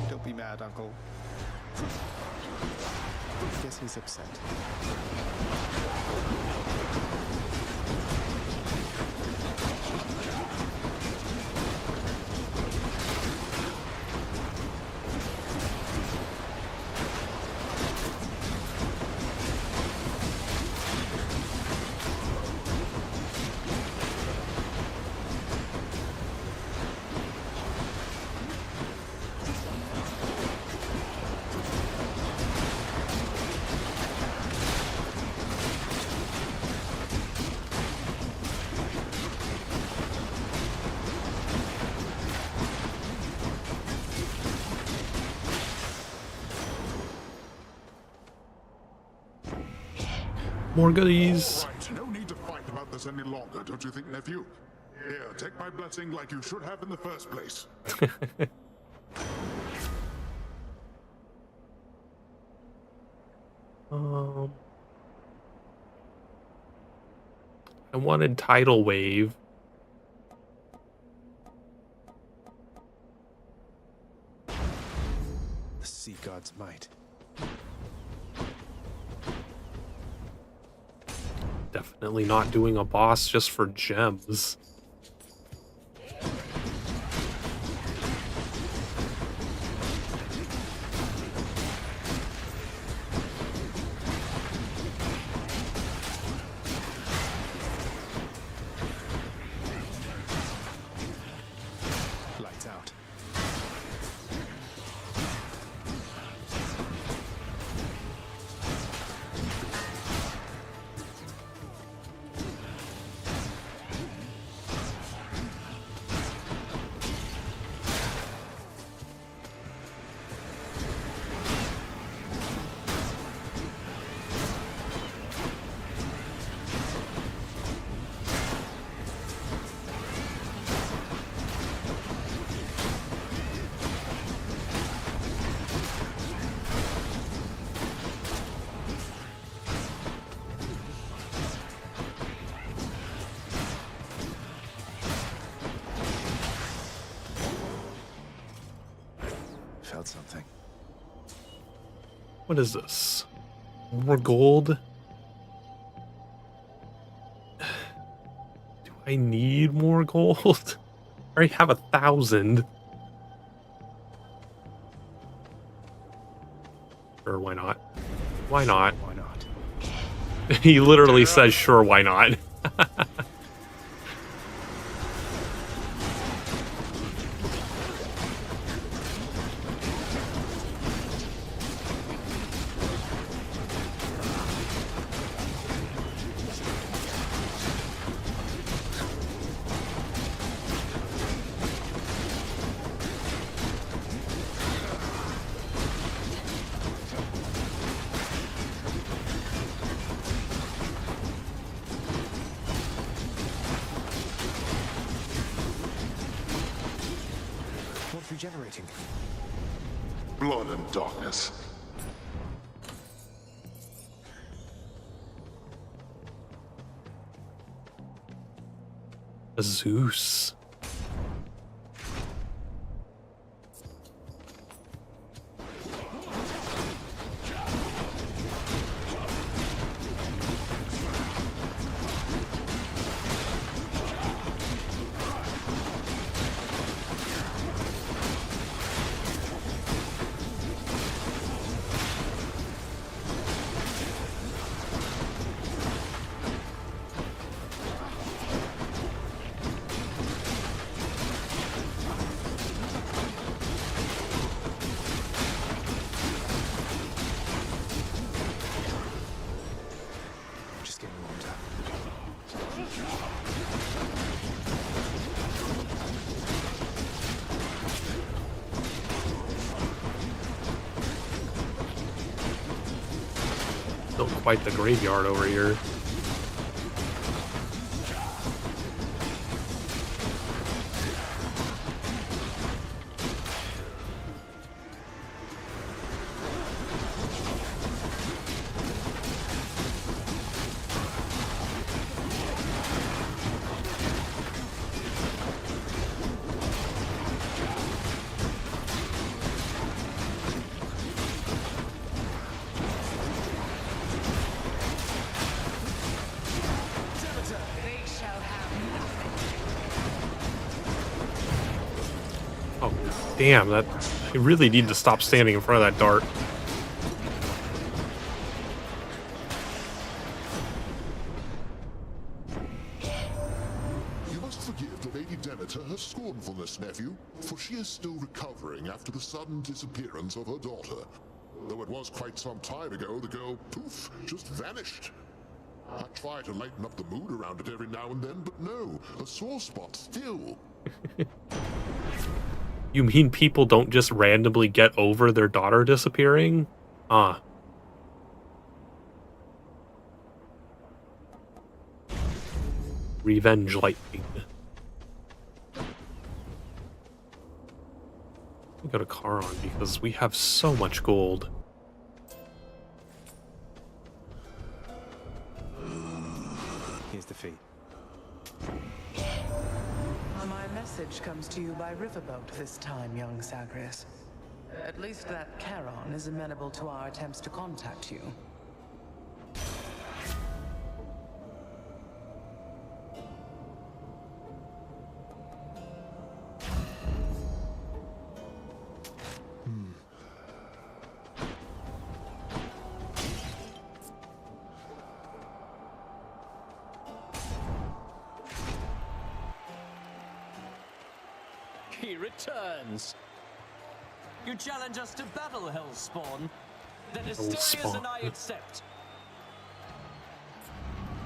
Don't be mad, Uncle. Guess he's upset. More goodies. Right, no need to fight about this any longer, don't you think, nephew? Here, take my blessing like you should have in the first place. I wanted tidal wave. The sea god's might. Definitely not doing a boss just for gems. Lights out. Felt something. What is this? More gold? Do I need more gold? I already have 1,000. Sure, why not? Why not? Why not? He literally says, sure, why not? What's regenerating? Blood and darkness. Zeus. Just getting warmed up. Still quite the graveyard over here. Damn, that I really need to stop standing in front of that dart. You must forgive the Lady Demeter her scornfulness, nephew, for she is still recovering after the sudden disappearance of her daughter. Though it was quite some time ago, the girl, poof, just vanished. I try to lighten up the mood around it every now and then, but no, a sore spot still. You mean people don't just randomly get over their daughter disappearing? Ah. Revenge lightning. We got a car on because we have so much gold. Here's the fee. My message comes to you by riverboat this time, young Zagreus. At least that Charon is amenable to our attempts to contact you. He returns. You challenge us to battle, Hellspawn? Then Asterius and I accept.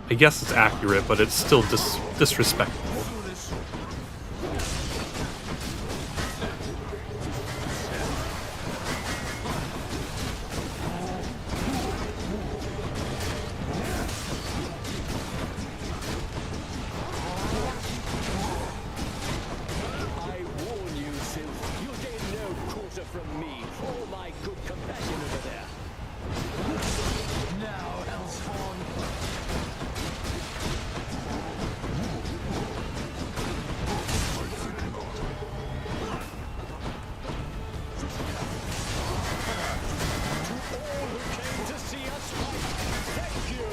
I guess it's accurate, but it's still disrespectful. From me, all my good compassion over there. Now, Hellspawn. To all who came to see us fight, thank you.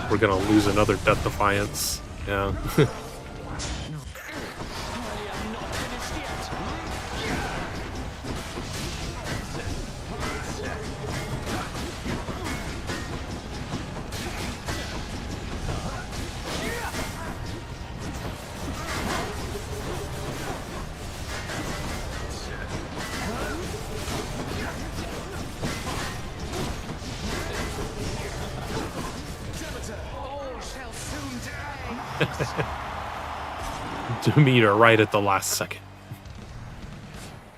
We're gonna lose another Death Defiance. Yeah. Demeter right at the last second.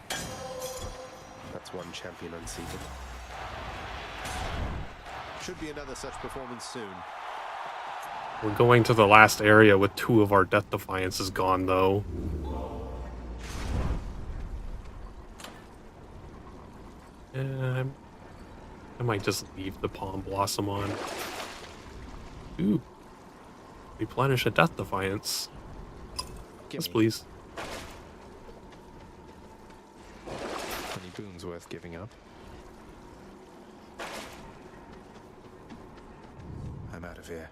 That's one champion unseated. Should be another such performance soon. We're going to the last area with 2 of our Death Defiances gone, though. I might just leave the Palm Blossom on. Ooh. Replenish a Death Defiance. Yes, please. Any boons worth giving up? I'm out of here.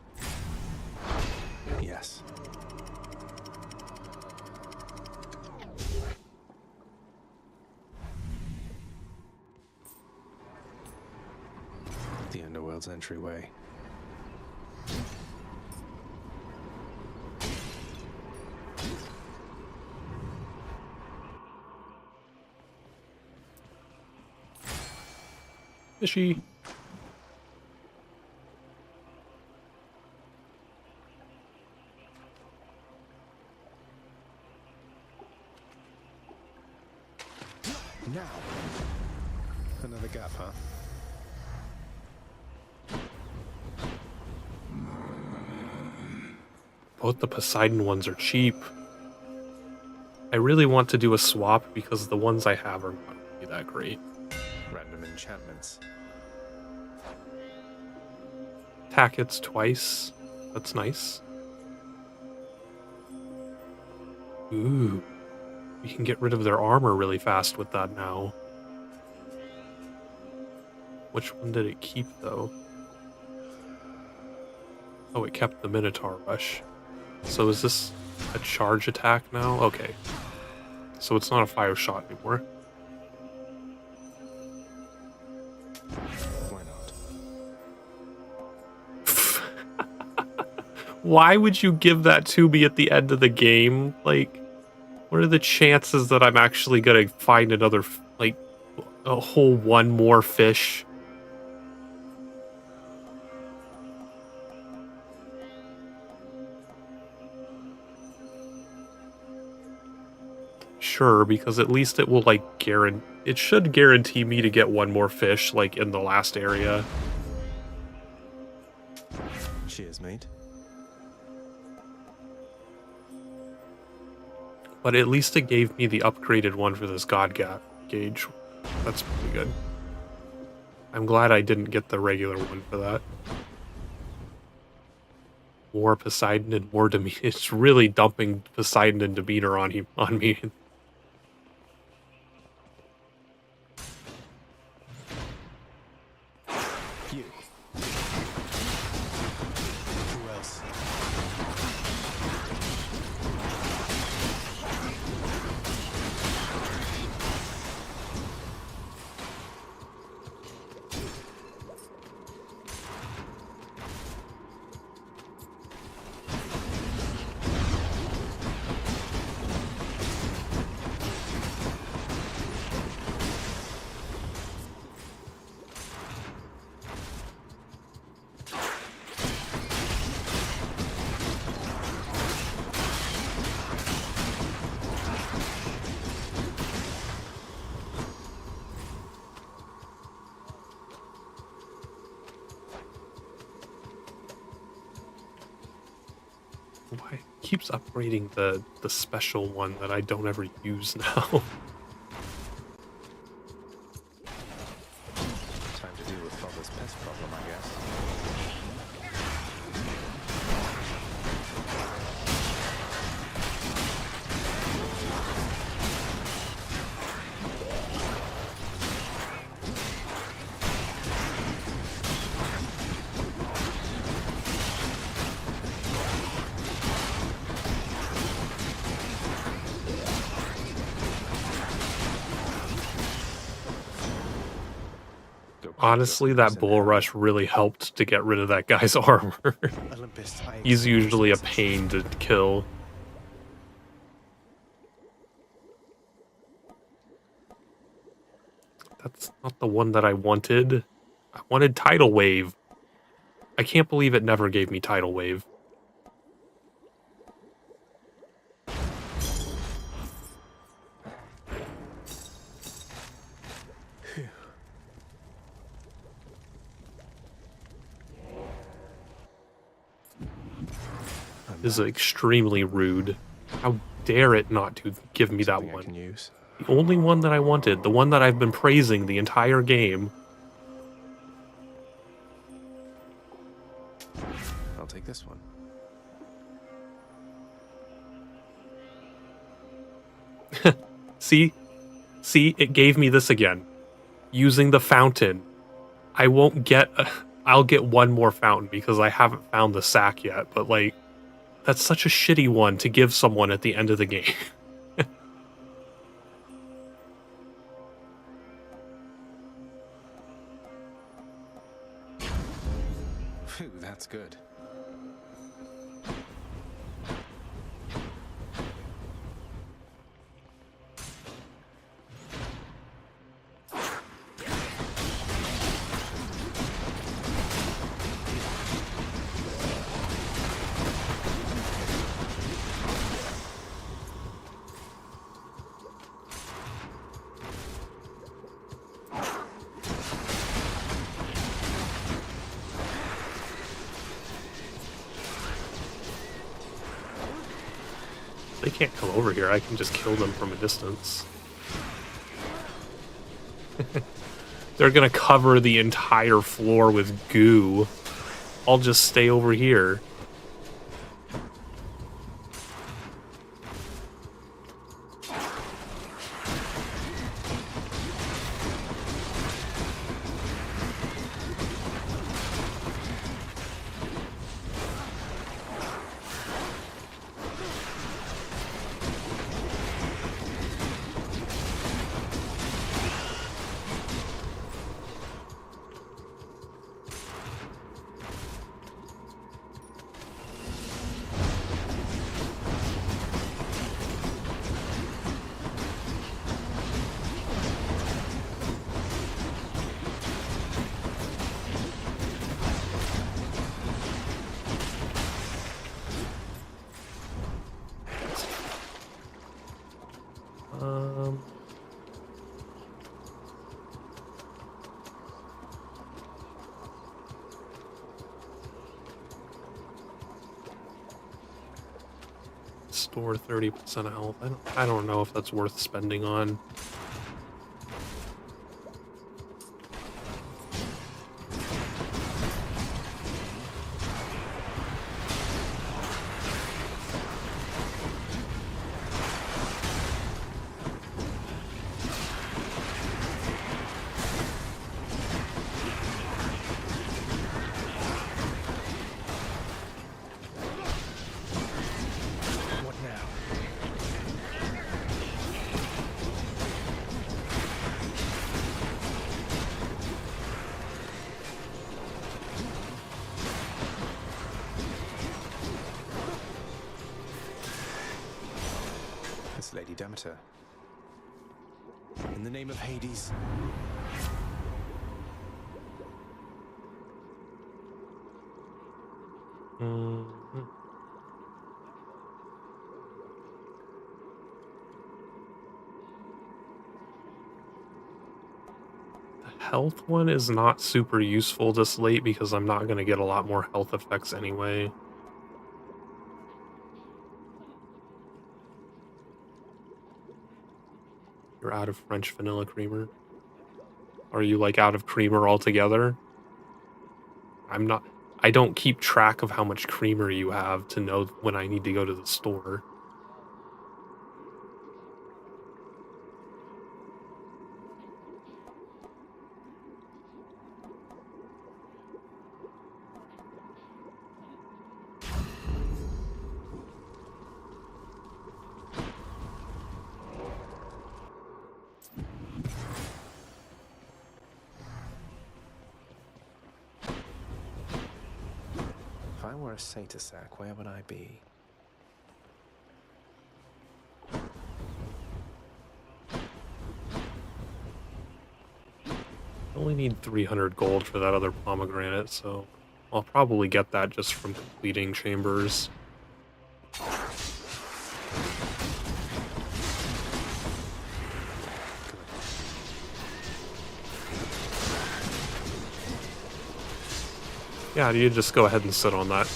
Yes. The Underworld's entryway. Fishy. Now. Another gap, huh? Both the Poseidon ones are cheap. I really want to do a swap because the ones I have are not really that great. Random enchantments. Attack hits twice. That's nice. Ooh. We can get rid of their armor really fast with that now. Which one did it keep, though? Oh, it kept the Minotaur Rush. So is this a charge attack now? Okay. So it's not a fire shot anymore. Why not? Why would you give that to me at the end of the game? Like, what are the chances that I'm actually gonna find another, like, a whole one more fish? Sure, because at least it will, like, it should guarantee me to get one more fish, like, in the last area. Cheers, mate. But at least it gave me the upgraded one for this God Gauge. That's pretty good. I'm glad I didn't get the regular one for that. More Poseidon and more Demeter. It's really dumping Poseidon and Demeter on me. You. Who else? Why it keeps upgrading the special one that I don't ever use now? Time to deal with Father's pest problem, I guess. Honestly, that Bull Rush really helped to get rid of that guy's armor. Olympus, He's usually a pain to kill. That's not the one that I wanted. I wanted Tidal Wave. I can't believe it never gave me Tidal Wave. This is extremely rude. How dare it not to give me that one? The only one that I wanted, the one that I've been praising the entire game. I'll take this one. See? See, it gave me this again. Using the fountain. I won't get... I'll get one more fountain because I haven't found the sack yet, but like, that's such a shitty one to give someone at the end of the game. Phew, that's good. They can't come over here. I can just kill them from a distance. They're gonna cover the entire floor with goo. I'll just stay over here. Store 30% of health. I don't know if that's worth spending on. Lady Demeter. In the name of Hades. The health one is not super useful this late because I'm not going to get a lot more health effects anyway. You're out of French vanilla creamer. Are you like out of creamer altogether? I'm not. I don't keep track of how much creamer you have to know when I need to go to the store. If I were a Satyr sack, where would I be? I only need 300 gold for that other pomegranate, so I'll probably get that just from completing chambers. Yeah, you just go ahead and sit on that.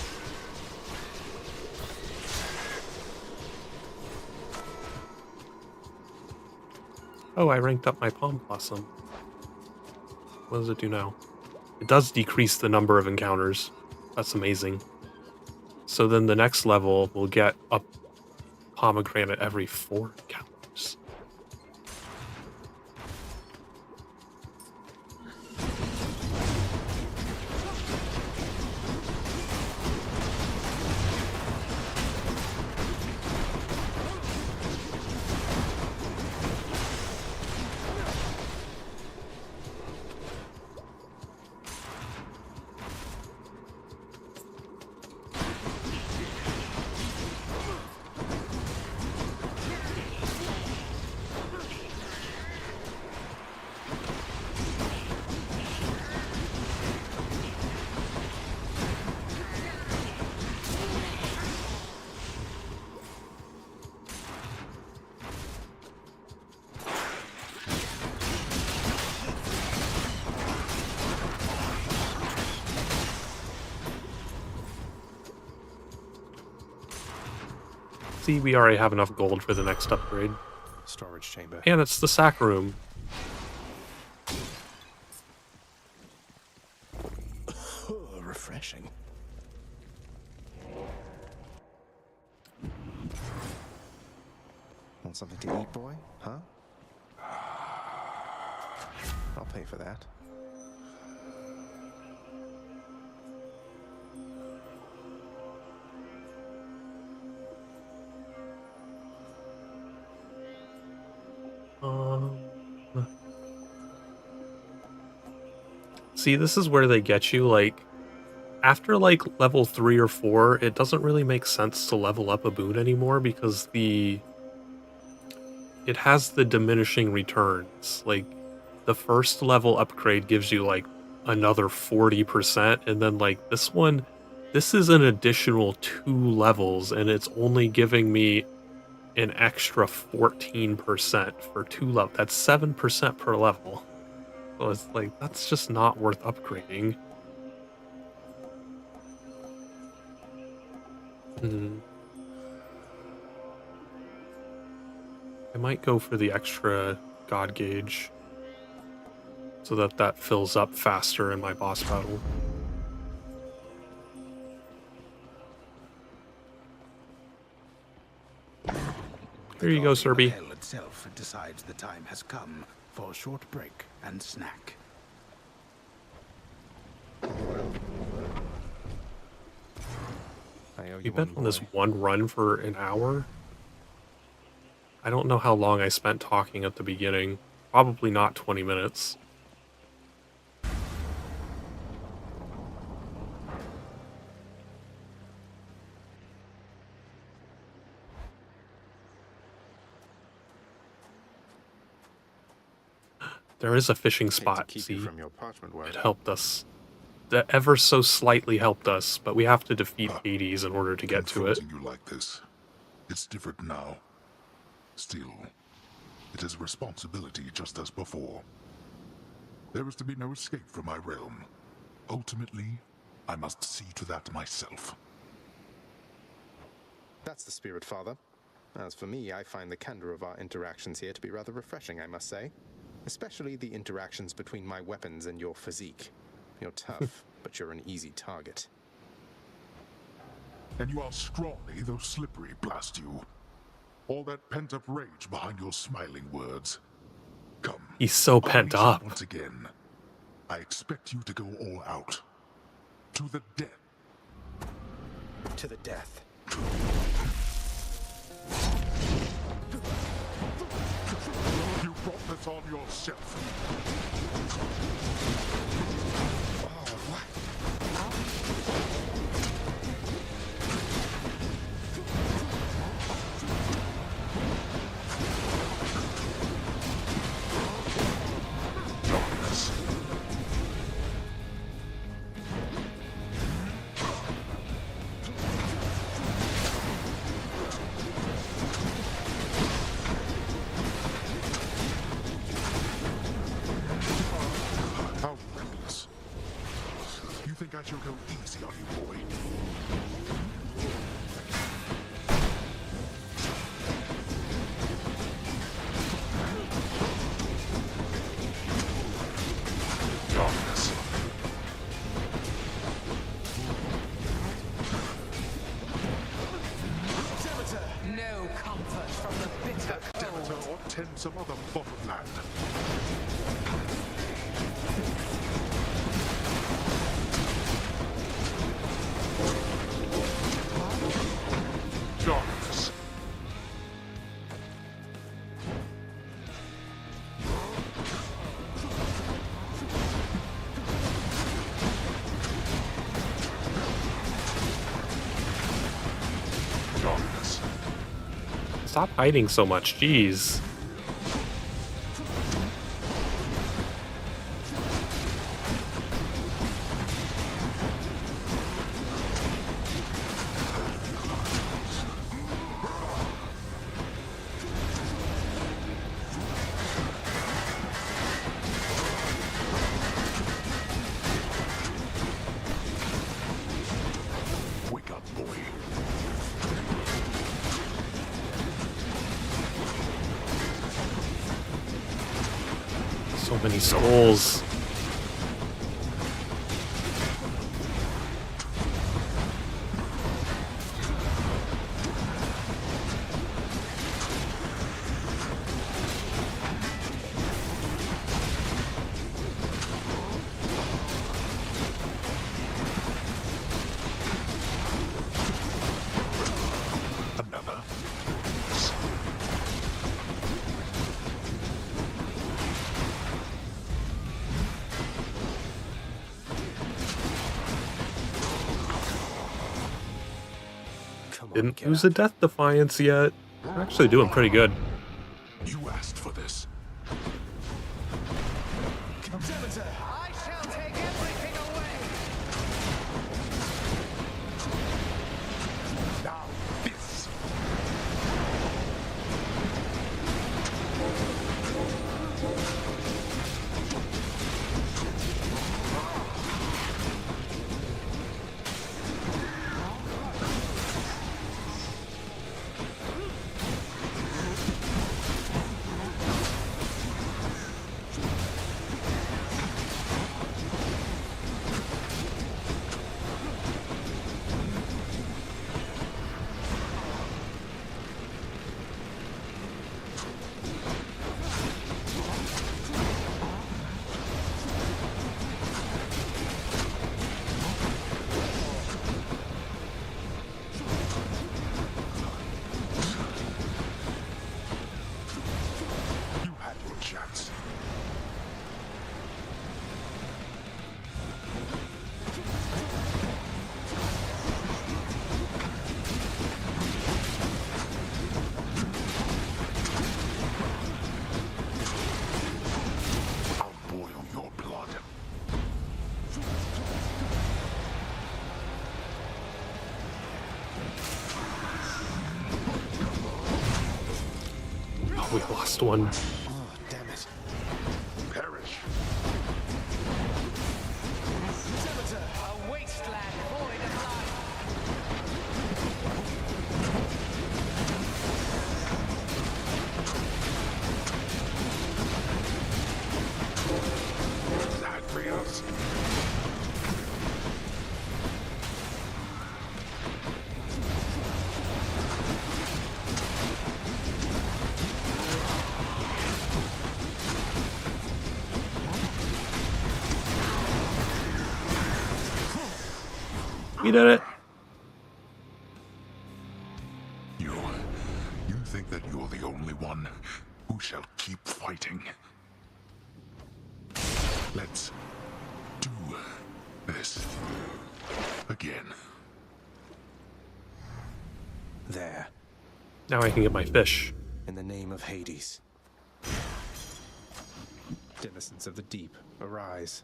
Oh, I ranked up my Palm Blossom. What does it do now? It does decrease the number of encounters. That's amazing. So then the next level will get a pomegranate every 4 encounters. doors. See, we already have enough gold for the next upgrade. Storage chamber. And it's the sack room. Refreshing. Want something to eat, boy? Huh? I'll pay for that. See, this is where they get you, like, after, like, level 3 or 4, it doesn't really make sense to level up a boon anymore because it has the diminishing returns. Like, the first level upgrade gives you, like, another 40%, and then, like, this is an additional 2 levels, and it's only giving me an extra 14% for 2 levels. That's 7% per level. So it's like, that's just not worth upgrading. I might go for the extra God Gauge so that fills up faster in my boss battle. There you go, Serby. Hell itself decides the time has come for a short break and snack. You've been on this one run for an hour? I don't know how long I spent talking at the beginning. Probably not 20 minutes. There is a fishing spot, see? It helped us. That ever so slightly helped us, but we have to defeat Hades in order to get to it. You like this. It's different now. Still, it is a responsibility just as before. There is to be no escape from my realm. Ultimately, I must see to that myself. That's the spirit, Father. As for me, I find the candor of our interactions here to be rather refreshing, I must say. Especially the interactions between my weapons and your physique. You're tough, but you're an easy target. And you are scrawny, though slippery, blast you. All that pent-up rage behind your smiling words. Come. He's so pent up. Once again, I expect you to go all out. To the death. To the death. You brought this on yourself. I shall go easy on you, boy. No comfort from the bitter cold. tend some other plot of land. Darkness. Darkness. Stop hiding so much, jeez. Wake up, boy. So many skulls. Another. Didn't lose a Death Defiance yet. We're actually doing pretty good. You asked for this. I shall take everything away. Now, this. You had your chance. I'll boil your blood. Oh, we lost one. Oh, damn it. Perish. A wasteland void of life. Zagreus. We did it. You think that you're the only one who shall keep fighting? Let's do this again. There, Now I can get my fish. in the name of Hades. Denizens of the deep, arise.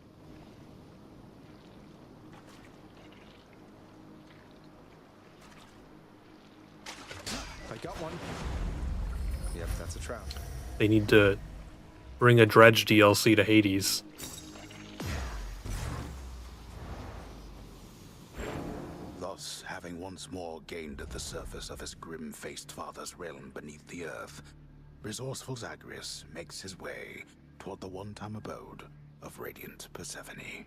I got one. Yep, that's a trap. They need to bring a Dredge DLC to Hades. Thus, having once more gained at the surface of his grim-faced father's realm beneath the earth, resourceful Zagreus makes his way toward the one-time abode of radiant Persephone.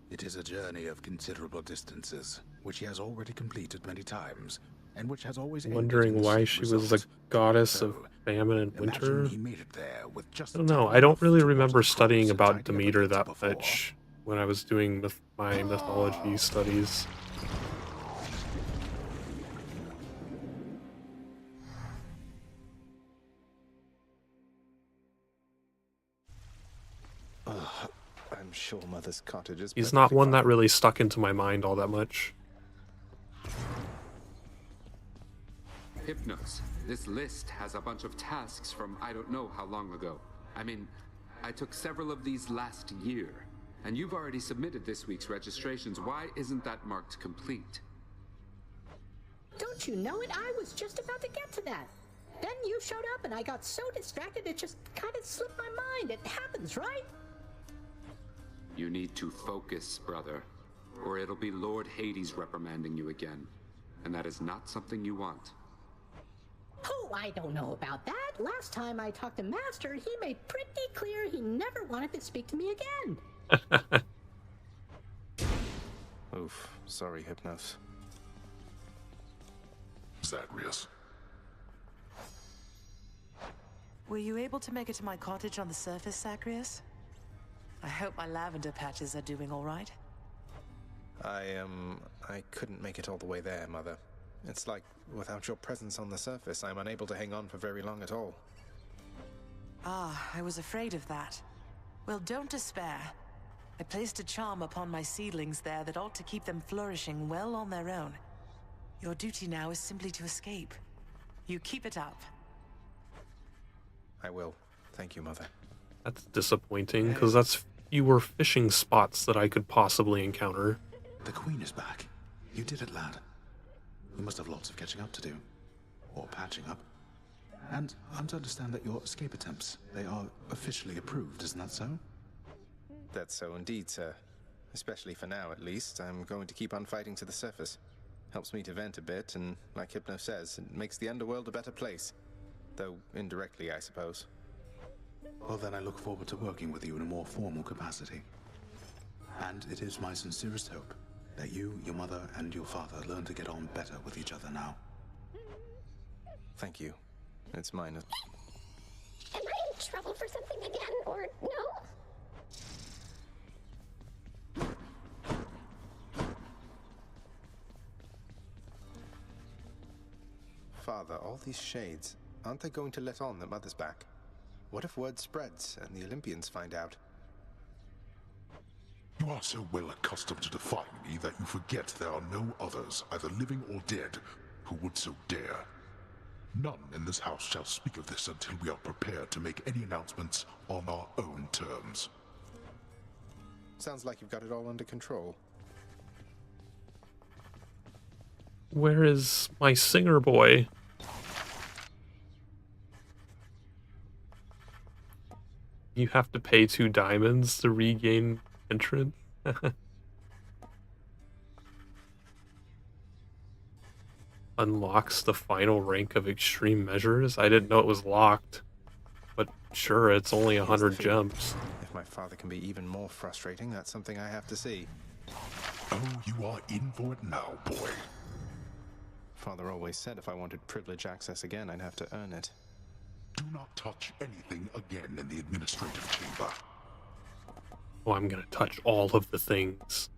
It is a journey of considerable distances, which he has already completed many times, and which has always ended in Wondering the why same she was the result. goddess of So, famine and imagine winter. he made it there with just I don't know. I don't really remember studying about Demeter that much when I was doing my mythology studies. I'm sure Mother's cottage is. He's not perfectly one that fine. really stuck into my mind all that much. Hypnos, this list has a bunch of tasks from I don't know how long ago. I mean, I took several of these last year, and you've already submitted this week's registrations. Why isn't that marked complete? Don't you know it? I was just about to get to that. Then you showed up and I got so distracted it just kind of slipped my mind. It happens, right? You need to focus, brother, or it'll be Lord Hades reprimanding you again. And that is not something you want. Oh, I don't know about that. Last time I talked to Master, he made pretty clear he never wanted to speak to me again. Oof. Sorry, Hypnos. Zagreus. Were you able to make it to my cottage on the surface, Zagreus? I hope my lavender patches are doing all right. I couldn't make it all the way there, Mother. It's like, without your presence on the surface, I'm unable to hang on for very long at all. Ah, I was afraid of that. Well, don't despair. I placed a charm upon my seedlings there that ought to keep them flourishing well on their own. Your duty now is simply to escape. You keep it up. I will. Thank you, Mother. That's disappointing, because that's fewer fishing spots that I could possibly encounter. The Queen is back. You did it, lad. You must have lots of catching up to do. Or patching up. And I'm to understand that your escape attempts, they are officially approved, isn't that so? That's so indeed, sir. Especially for now, at least. I'm going to keep on fighting to the surface. Helps me to vent a bit, and like Hypno says, it makes the underworld a better place. Though indirectly, I suppose. Well, then I look forward to working with you in a more formal capacity. And it is my sincerest hope that you, your mother, and your father learn to get on better with each other now. Thank you. It's mine. Am I in trouble for something again, or no? Father, all these shades, aren't they going to let on that Mother's back? What if word spreads and the Olympians find out? You are so well accustomed to defying me that you forget there are no others, either living or dead, who would so dare. None in this house shall speak of this until we are prepared to make any announcements on our own terms. Sounds like you've got it all under control. Where is my singer boy? You have to pay 2 diamonds to regain entrance. Unlocks the final rank of extreme measures. I didn't know it was locked, but sure, it's only 100 gems. If my father can be even more frustrating, that's something I have to see. Oh, you are in for it now, boy. Father always said if I wanted privilege access again, I'd have to earn it. Do not touch anything again in the administrative chamber. Oh, I'm gonna touch all of the things.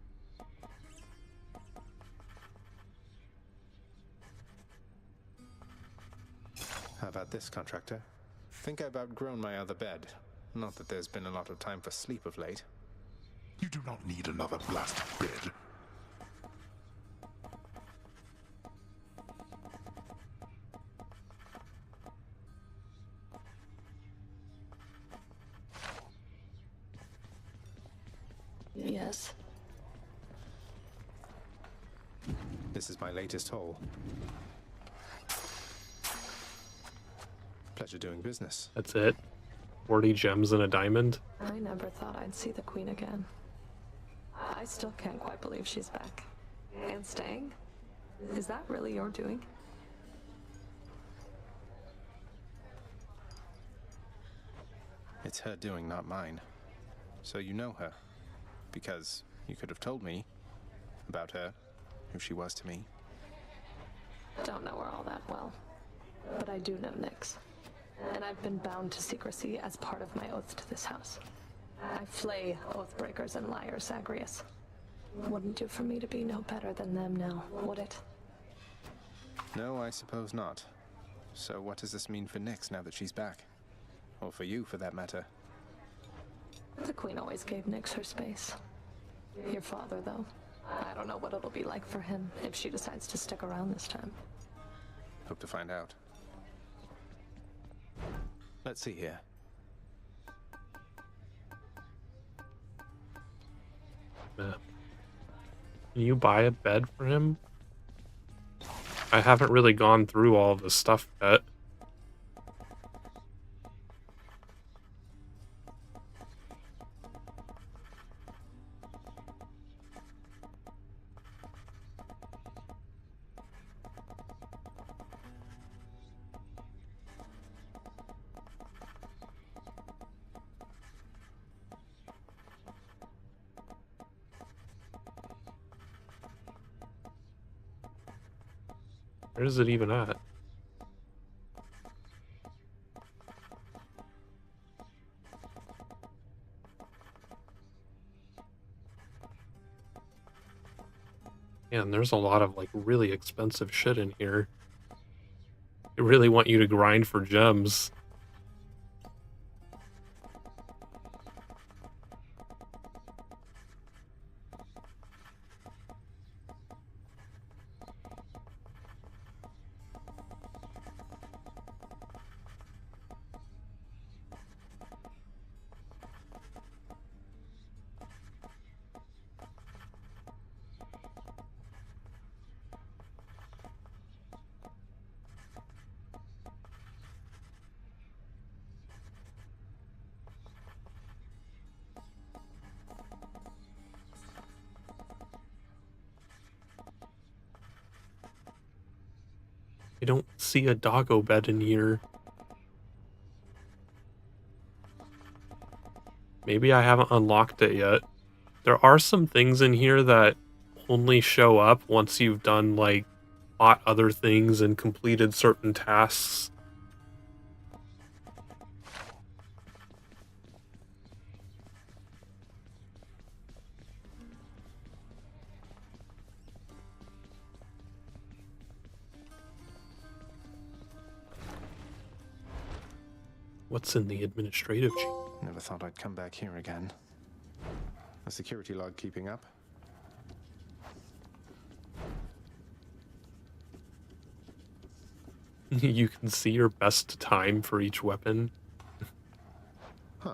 How about this, contractor? Think I've outgrown my other bed. Not that there's been a lot of time for sleep of late. You do not need another blasted bed. Yes. This is my latest haul. Pleasure doing business. That's it. 40 gems and a diamond. I never thought I'd see the Queen again. I still can't quite believe she's back. And staying? Is that really your doing? It's her doing, not mine. So you know her. Because you could have told me about her, who she was to me. Don't know her all that well, but I do know Nyx. And I've been bound to secrecy as part of my oath to this house. I flay oathbreakers and liars, Zagreus. Wouldn't do for me to be no better than them now, would it? No, I suppose not. So what does this mean for Nyx now that she's back? Or for you, for that matter? The Queen always gave Nyx her space. Your father, though. I don't know what it'll be like for him if she decides to stick around this time. Hope to find out. Let's see here. Can you buy a bed for him? I haven't really gone through all of the stuff yet. Where is it even at? Yeah, and there's a lot of like really expensive shit in here. They really want you to grind for gems. I don't see a doggo bed in here. Maybe I haven't unlocked it yet. There are some things in here that only show up once you've done, like, bought other things and completed certain tasks. What's in the administrative chamber? Never thought I'd come back here again. A security log keeping up? You can see your best time for each weapon. Huh.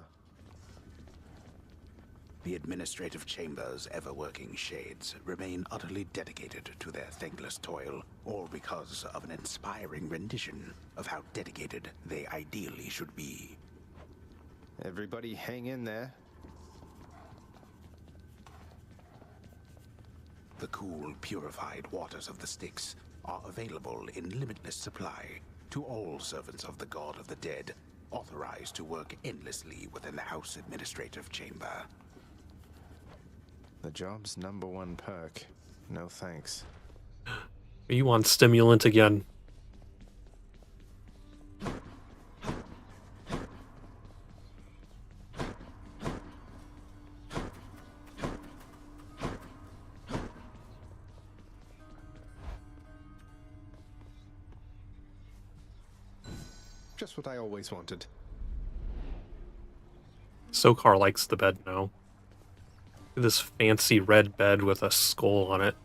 The administrative chamber's ever-working shades remain utterly dedicated to their thankless toil, all because of an inspiring rendition of how dedicated they ideally should be. Everybody hang in there. The cool, purified waters of the Styx are available in limitless supply to all servants of the God of the Dead, authorized to work endlessly within the House Administrative Chamber. The job's #1 perk. No thanks. Are you on stimulant again? Just what I always wanted. Sokar likes the bed now. This fancy red bed with a skull on it.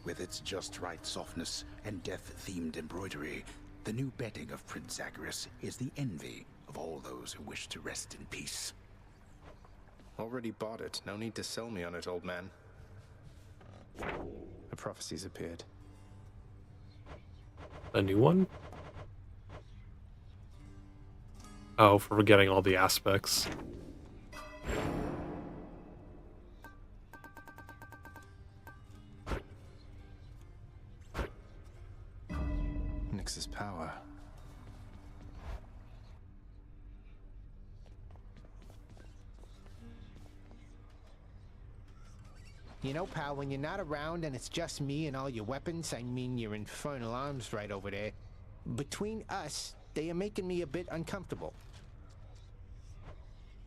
With its just right softness and death-themed embroidery, the new bedding of Prince Zagreus is the envy of all those who wish to rest in peace. Already bought it. No need to sell me on it, old man. A prophecy's appeared. A new one? Oh, for forgetting all the aspects. Nyx's power. You know, pal, when you're not around and it's just me and all your weapons, I mean your infernal arms right over there, between us, they are making me a bit uncomfortable.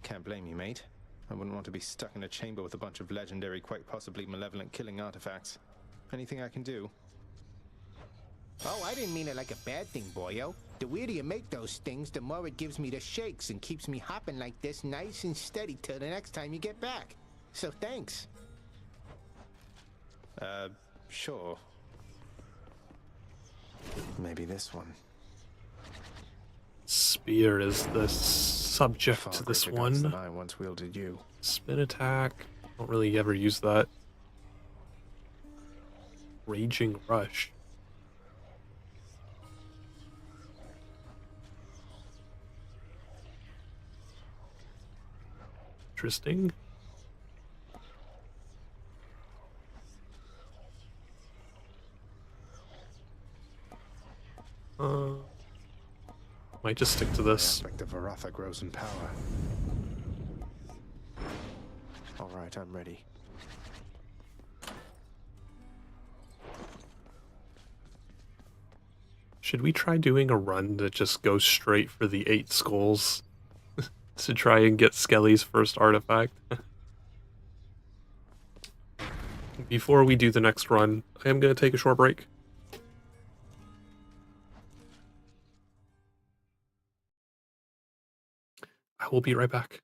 Can't blame you, mate. I wouldn't want to be stuck in a chamber with a bunch of legendary, quite possibly malevolent killing artifacts. Anything I can do? Oh, I didn't mean it like a bad thing, boyo. The weirder you make those things, the more it gives me the shakes and keeps me hopping like this nice and steady till the next time you get back. So thanks. Sure. Maybe this one. Spear is the subject to this greater guts one. than I once wielded you. Spin attack. Don't really ever use that. Raging Rush. Interesting. Might just stick to this. The aspect of Varatha grows in power. All right, I'm ready. Should we try doing a run that just goes straight for the 8 skulls to try and get Skelly's first artifact? Before we do the next run, I am going to take a short break. I will be right back.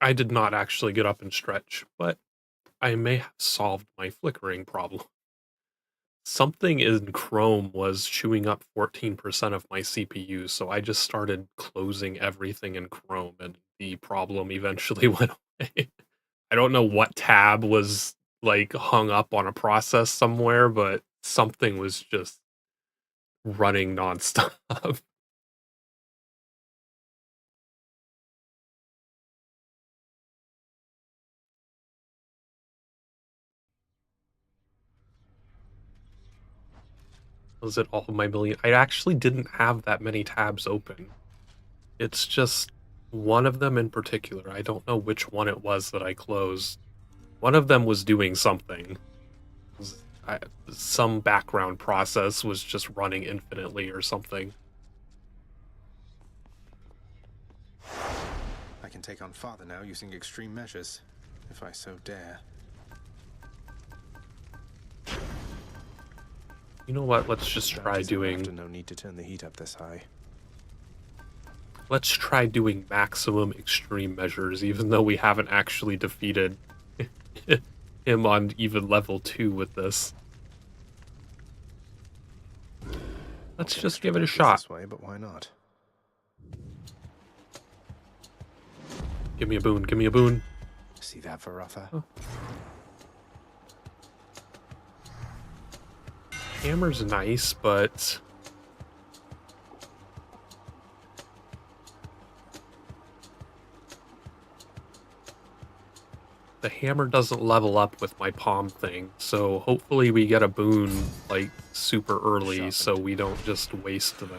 I did not actually get up and stretch, but I may have solved my flickering problem. Something in Chrome was chewing up 14% of my CPU, so I just started closing everything in Chrome, and the problem eventually went away. I don't know what tab was, like, hung up on a process somewhere, but something was just running nonstop. Was it all of my million? I actually didn't have that many tabs open. It's just one of them in particular. I don't know which one it was that I closed. One of them was doing something. I, some background process was just running infinitely or something. I can take on Father now using extreme measures, if I so dare. You know what? Let's just try doing... No need to turn the heat up this high. Let's try doing maximum extreme measures, even though we haven't actually defeated him on even level 2 with this. Let's just give it a shot. This way, but why not? Give me a boon, give me a boon. See that, Varatha? Oh. Hammer's nice, but... the hammer doesn't level up with my palm thing, so hopefully we get a boon, like, super early, so we don't just waste them.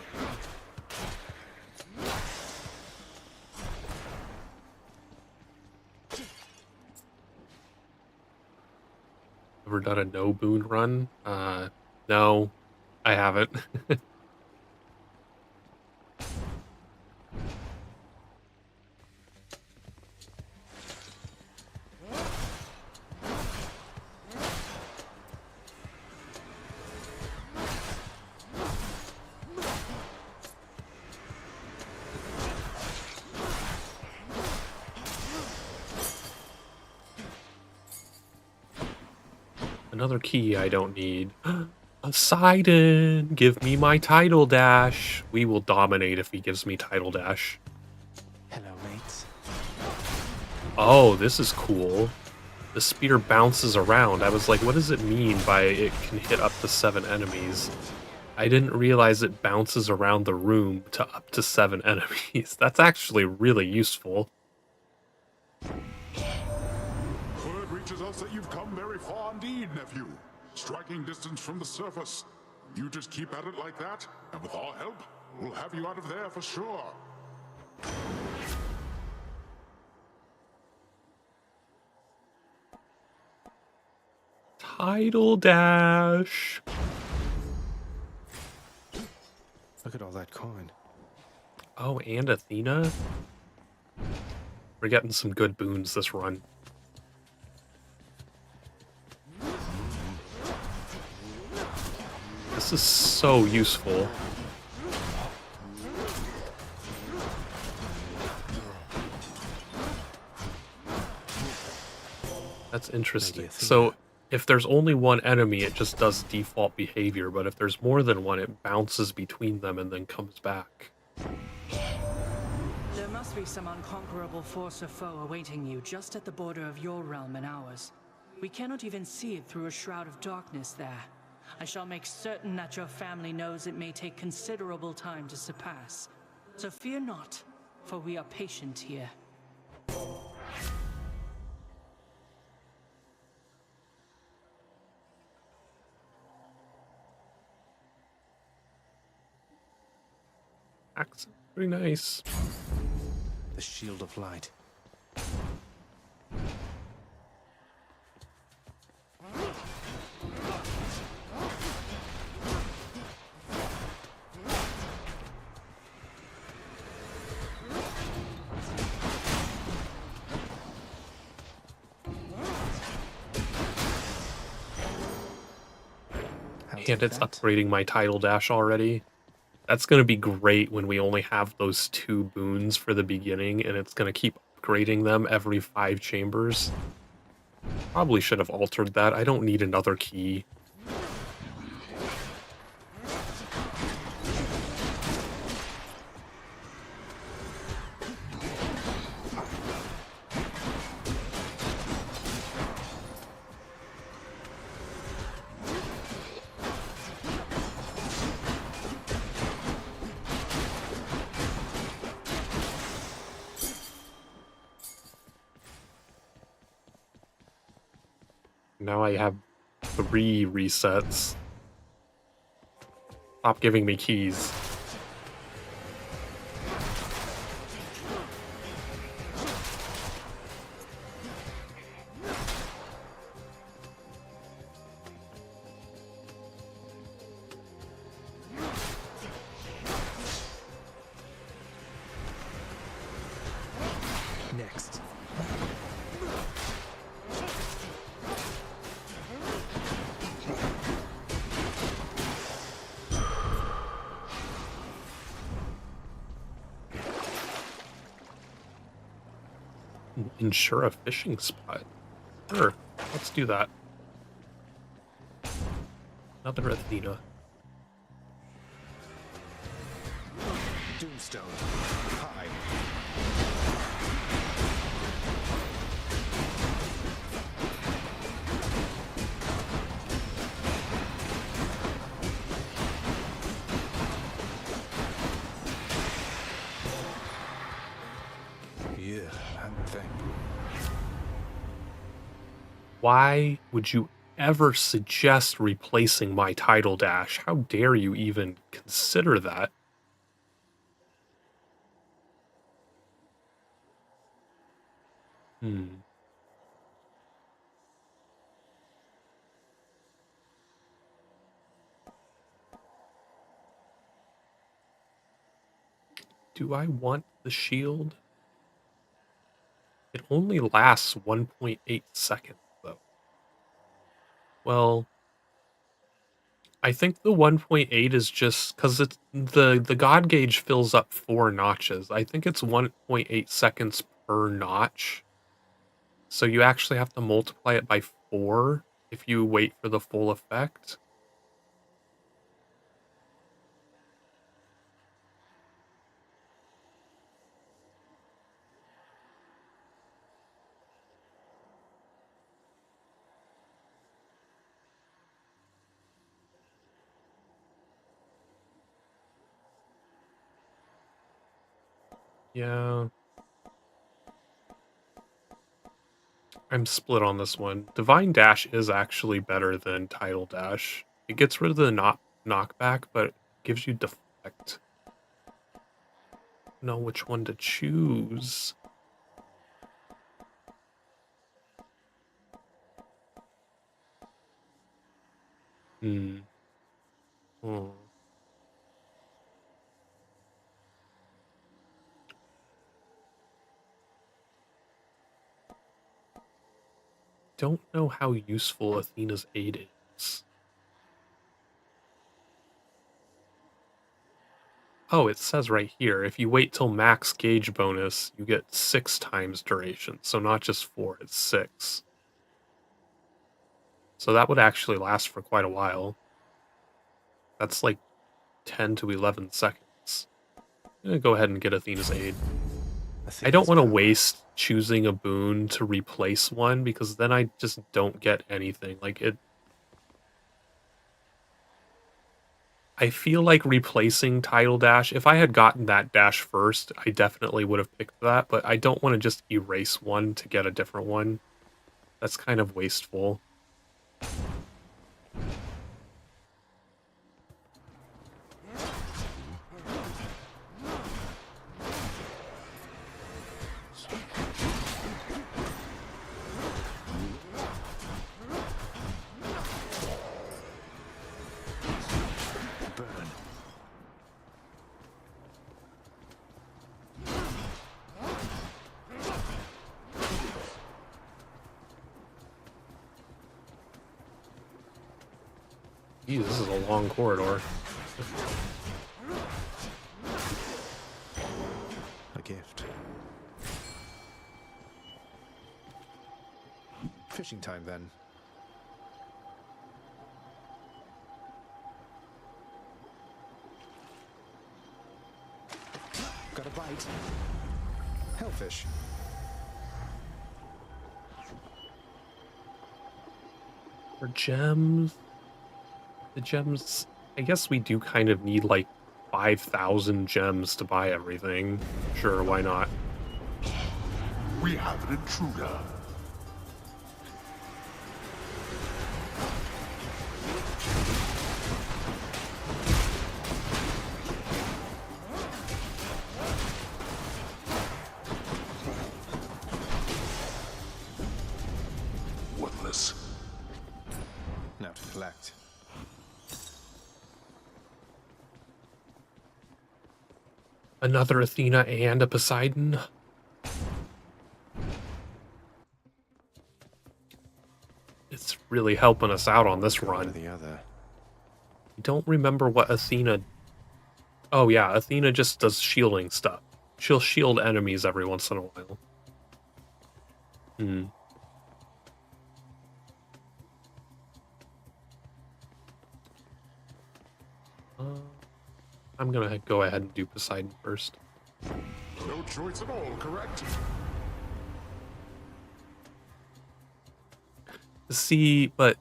Ever done a no boon run? No, I haven't. Another key I don't need. Poseidon, give me my title dash. We will dominate if he gives me title dash. Hello, mates. Oh, this is cool. The spear bounces around. I was like, what does it mean by it can hit up to 7 enemies? I didn't realize it bounces around the room to up to 7 enemies. That's actually really useful. Word reaches us that you've come very far indeed, nephew. Striking distance from the surface. You just keep at it like that, and with our help, we'll have you out of there for sure. Title dash. Look at all that coin. Oh, and Athena? We're getting some good boons this run. This is so useful. That's interesting. So, if there's only one enemy, it just does default behavior, but if there's more than one, it bounces between them and then comes back. There must be some unconquerable force or foe awaiting you just at the border of your realm and ours. We cannot even see it through a shroud of darkness there. I shall make certain that your family knows it may take considerable time to surpass. So fear not, for we are patient here. Accent, pretty nice. The Shield of Light. And it's upgrading my title dash already. That's going to be great when we only have those 2 boons for the beginning, and it's going to keep upgrading them every 5 chambers. Probably should have altered that. I don't need another key. Now I have 3 resets. Stop giving me keys. Next. Ensure a fishing spot. Sure, let's do that. Another Athena. Doomstone. High. Yeah, I'm thankful. Why would you ever suggest replacing my title dash? How dare you even consider that? Do I want the shield? It only lasts 1.8 seconds, though. Well, I think the 1.8 is just because it's the God gauge fills up 4 notches. I think it's 1.8 seconds per notch. So you actually have to multiply it by 4 if you wait for the full effect. Yeah. I'm split on this one. Divine Dash is actually better than Tidal Dash. It gets rid of the knockback, but gives you deflect. Know which one to choose. Hmm. Don't know how useful Athena's aid is. Oh, it says right here, if you wait till max gauge bonus, you get 6 times duration. So not just 4, it's 6. So that would actually last for quite a while. That's like 10 to 11 seconds. I'm gonna go ahead and get Athena's aid. I don't want to waste choosing a boon to replace one because then I just don't get anything. Like it. I feel like replacing Tidal Dash, if I had gotten that dash first, I definitely would have picked that, but I don't want to just erase one to get a different one. That's kind of wasteful. Geez, this is a long corridor. A gift. Fishing time, then. Got a bite. Hellfish. For gems, the gems, I guess we do kind of need like 5,000 gems to buy everything. Sure, why not? We have an intruder. Worthless. Now to collect. Another Athena and a Poseidon. It's really helping us out on this run. The other. I don't remember what Athena... Oh yeah, Athena just does shielding stuff. She'll shield enemies every once in a while. Hmm. I'm gonna go ahead and do Poseidon first. No choice at all, correct? See, but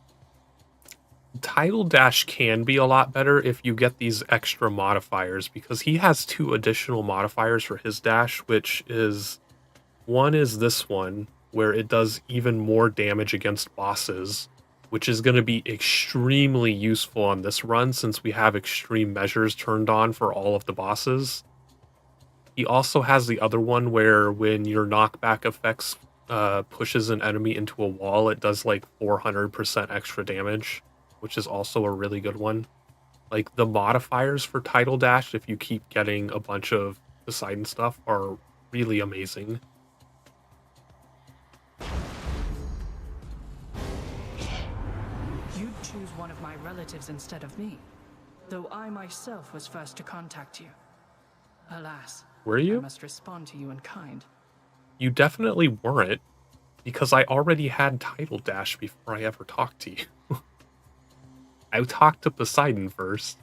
Tidal Dash can be a lot better if you get these extra modifiers, because he has 2 additional modifiers for his dash, which is... One is this one, where it does even more damage against bosses, which is going to be extremely useful on this run since we have extreme measures turned on for all of the bosses. He also has the other one where when your knockback effects pushes an enemy into a wall, it does like 400% extra damage, which is also a really good one. Like, the modifiers for Tidal Dash, if you keep getting a bunch of Poseidon stuff, are really amazing. You'd choose one of my relatives instead of me, though I myself was first to contact you. Alas, Were you? I must respond to you in kind. You definitely weren't, because I already had Tidal Dash before I ever talked to you. I talked to Poseidon first.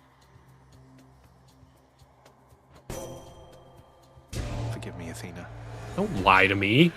Forgive me, Athena. Don't lie to me.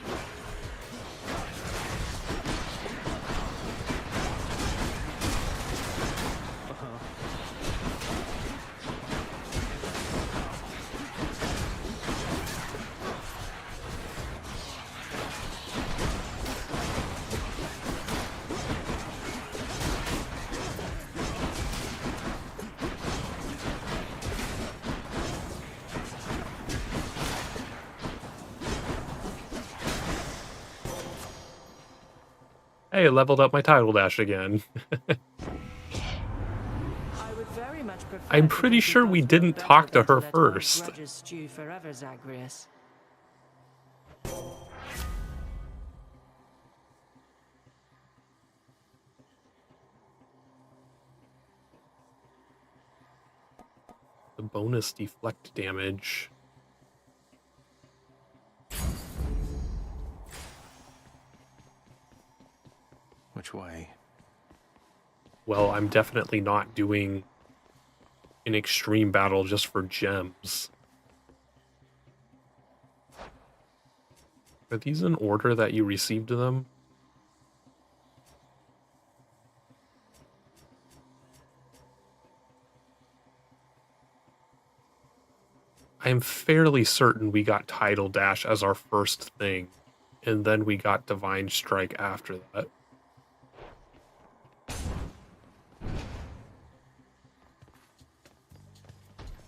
Hey, leveled up my Tidal Dash again. I'm pretty sure we didn't talk to her first. Stew forever, Zagreus. The bonus deflect damage. Which way? Well, I'm definitely not doing an extreme battle just for gems. Are these in order that you received them? I am fairly certain we got Tidal Dash as our first thing, and then we got Divine Strike after that.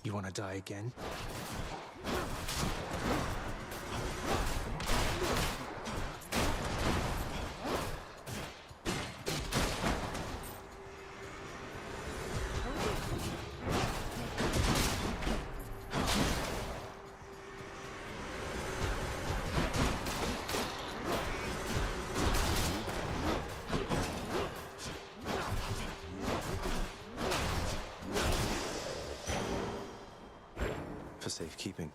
You want to die again? For safekeeping.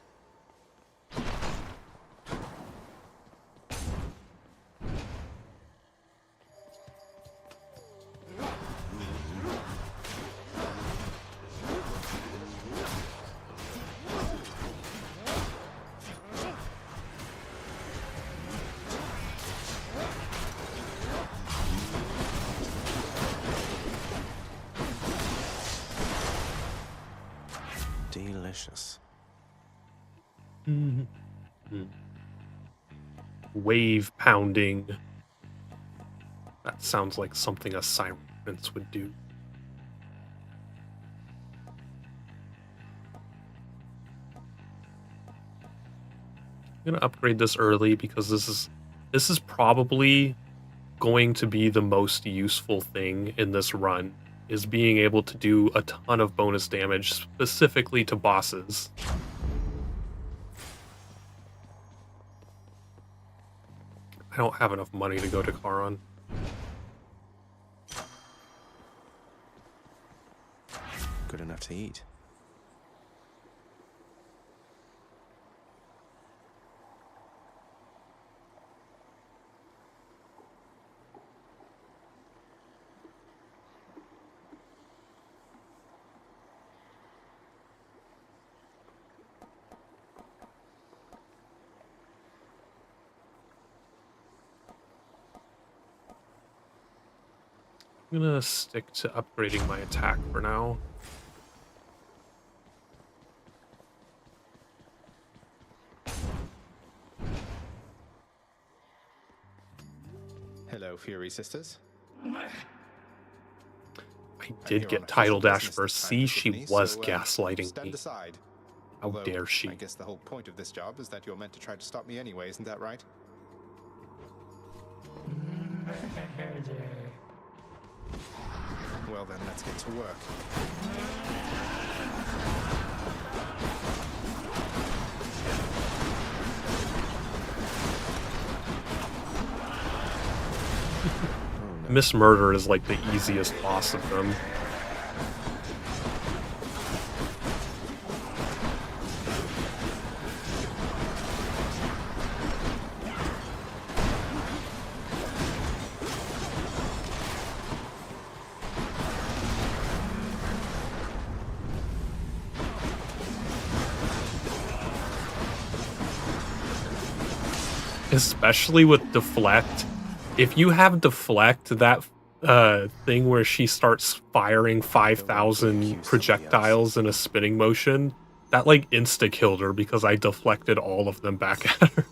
delicious. Wave pounding. That sounds like something a Siren Prince would do. I'm gonna upgrade this early because this is probably going to be the most useful thing in this run, is being able to do a ton of bonus damage specifically to bosses. I don't have enough money to go to Charon. Good enough to eat. I'm gonna stick to upgrading my attack for now. Hello, Fury Sisters. I did get title dash first. See, she was gaslighting stand me. aside. How Although, dare she? I guess the whole point of this job is that you're meant to try to stop me anyway, isn't that right? Well then, let's get to work. Miss Murder is like the easiest boss of them. Especially with Deflect. If you have Deflect, that thing where she starts firing 5,000 projectiles in a spinning motion, that like insta-killed her because I deflected all of them back at her.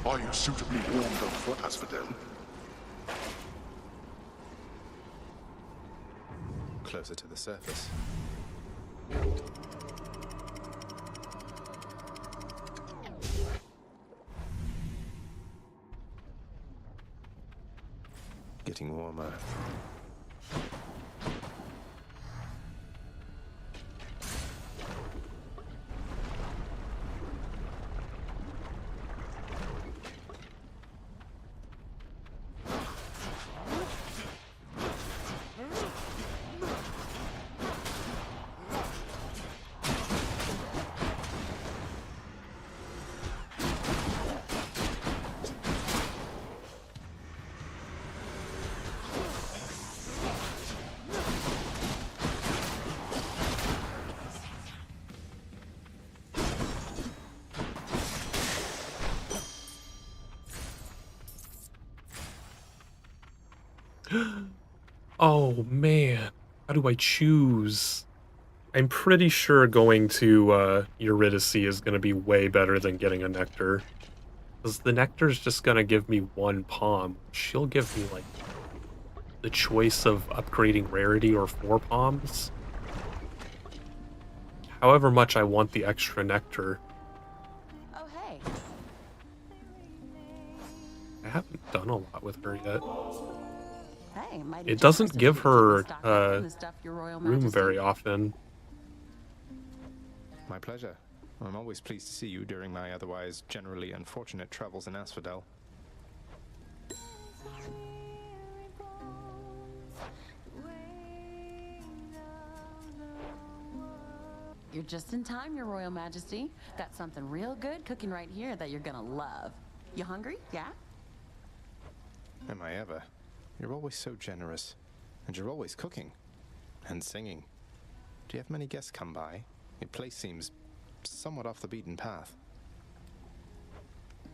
Are you suitably warmed up for Asphodel? Closer to the surface. Getting warmer. Oh man, how do I choose? I'm pretty sure going to Eurydice is going to be way better than getting a Nectar. Because the Nectar's just going to give me one palm. She'll give me like the choice of upgrading rarity or 4 palms. However much I want the extra Nectar. Oh, hey. I haven't done a lot with her yet. Hey, It doesn't give her room very often. My pleasure. I'm always pleased to see you during my otherwise generally unfortunate travels in Asphodel. You're just in time, Your Royal Majesty. Got something real good cooking right here that you're gonna love. You hungry? Yeah? Am I ever? You're always so generous. And you're always cooking. And singing. Do you have many guests come by? Your place seems somewhat off the beaten path.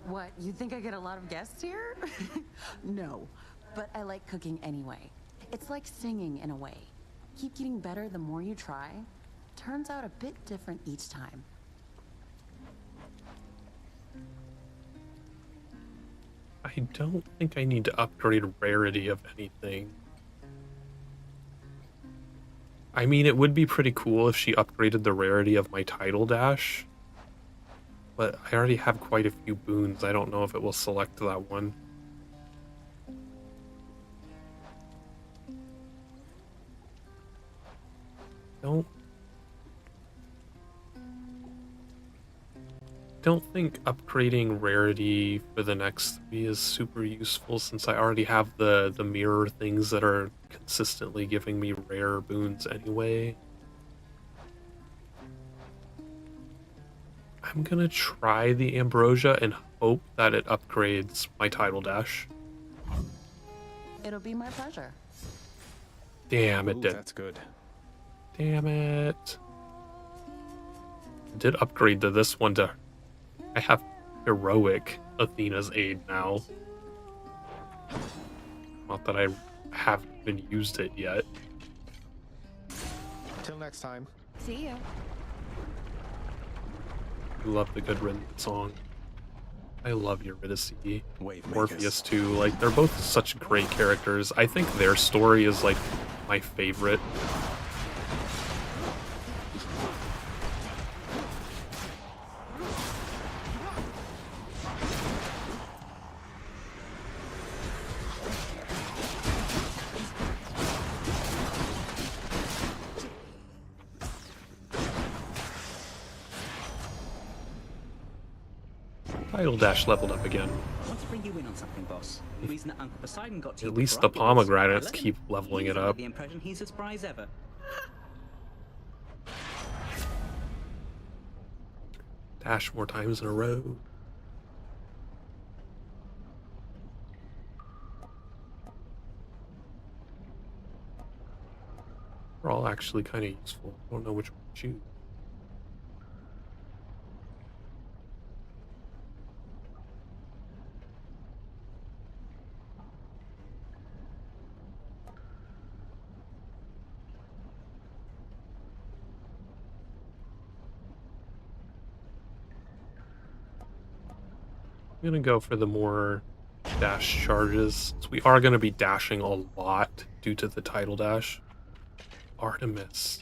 What, you think I get a lot of guests here? No, but I like cooking anyway. It's like singing in a way. Keep getting better the more you try. Turns out a bit different each time. I don't think I need to upgrade rarity of anything. I mean, it would be pretty cool if she upgraded the rarity of my title dash. But I already have quite a few boons. I don't know if it will select that one. Don't think upgrading rarity for the next 3 is super useful since I already have the mirror things that are consistently giving me rare boons anyway. I'm gonna try the Ambrosia and hope that it upgrades my title dash. It'll be my pleasure. Damn, it did. That's good. Damn it. I did upgrade to this one to... I have heroic Athena's aid now. Not that I haven't even used it yet. Till next time. See you. I love the good rhythm song. I love Eurydice. Wave Morpheus too. Like, they're both such great characters. I think their story is like my favorite. Title dash leveled up again. I want to bring you in on something, boss. The reason that Uncle Poseidon got to At you least before the I did was pomegranates Ellen. keep leveling He's it under up. the impression he's as spry as ever. Dash more times in a row. They're all actually kind of useful. I don't know which one to choose. I'm gonna go for the more dash charges. So we are gonna be dashing a lot due to the title dash. Artemis.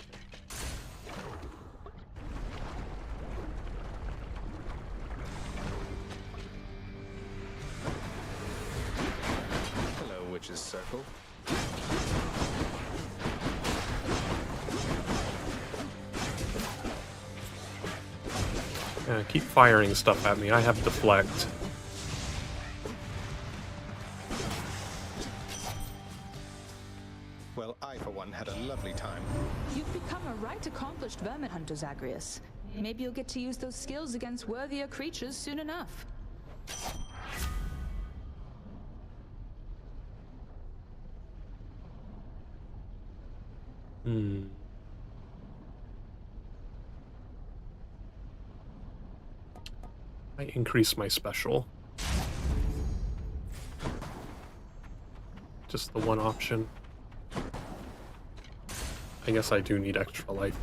Hello, Witch's Circle. Yeah, keep firing stuff at me. I have deflect. Well, I, for one, had a lovely time. You've become a right accomplished vermin hunter, Zagreus. Maybe you'll get to use those skills against worthier creatures soon enough. I increase my special. Just the one option. I guess I do need extra life.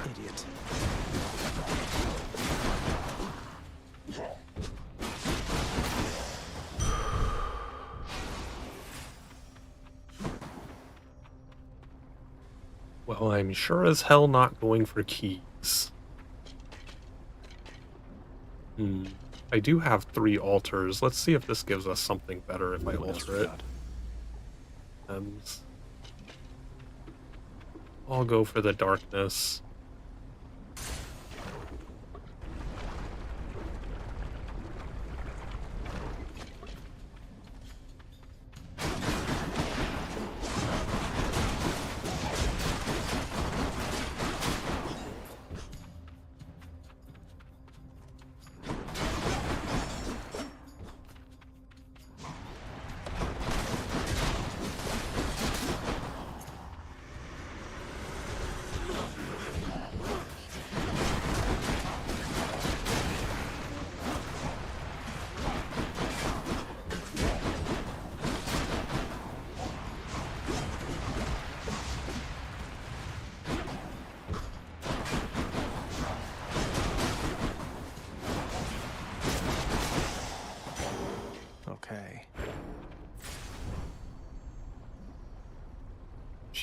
Idiot. Well, I'm sure as hell not going for keys. I do have 3 altars. Let's see if this gives us something better if I alter it. I'll go for the darkness.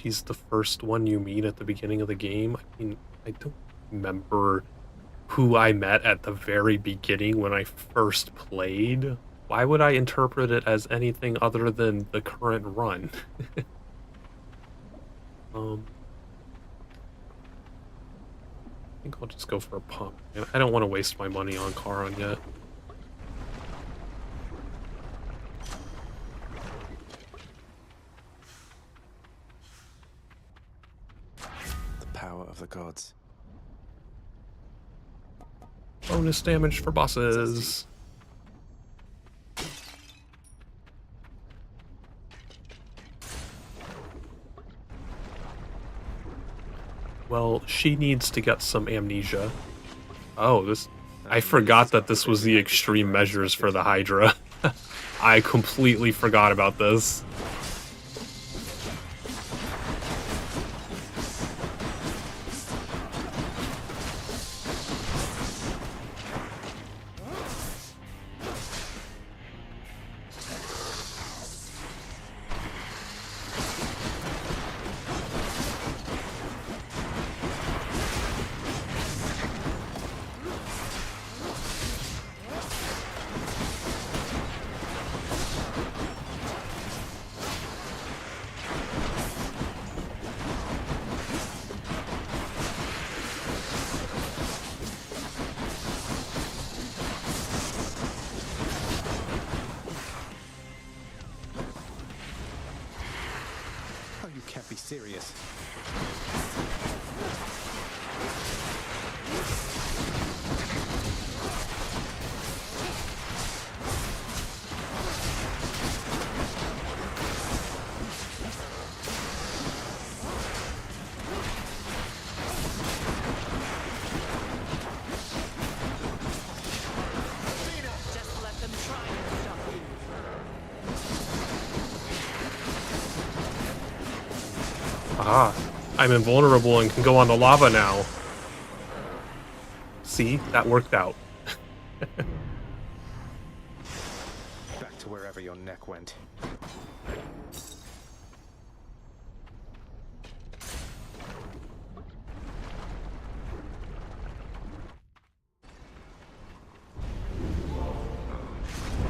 she's the first one you meet at the beginning of the game. I mean, I don't remember who I met at the very beginning when I first played. Why would I interpret it as anything other than the current run? I think I'll just go for a pump. I don't want to waste my money on Charon yet. The power of the gods. Bonus damage for bosses. Well, she needs to get some amnesia. Oh, this... I forgot that this was the extreme measures for the Hydra. I completely forgot about this. You can't be serious. Just let them try and stop you. Ah, I'm invulnerable and can go on the lava now. See, that worked out. Back to wherever your neck went.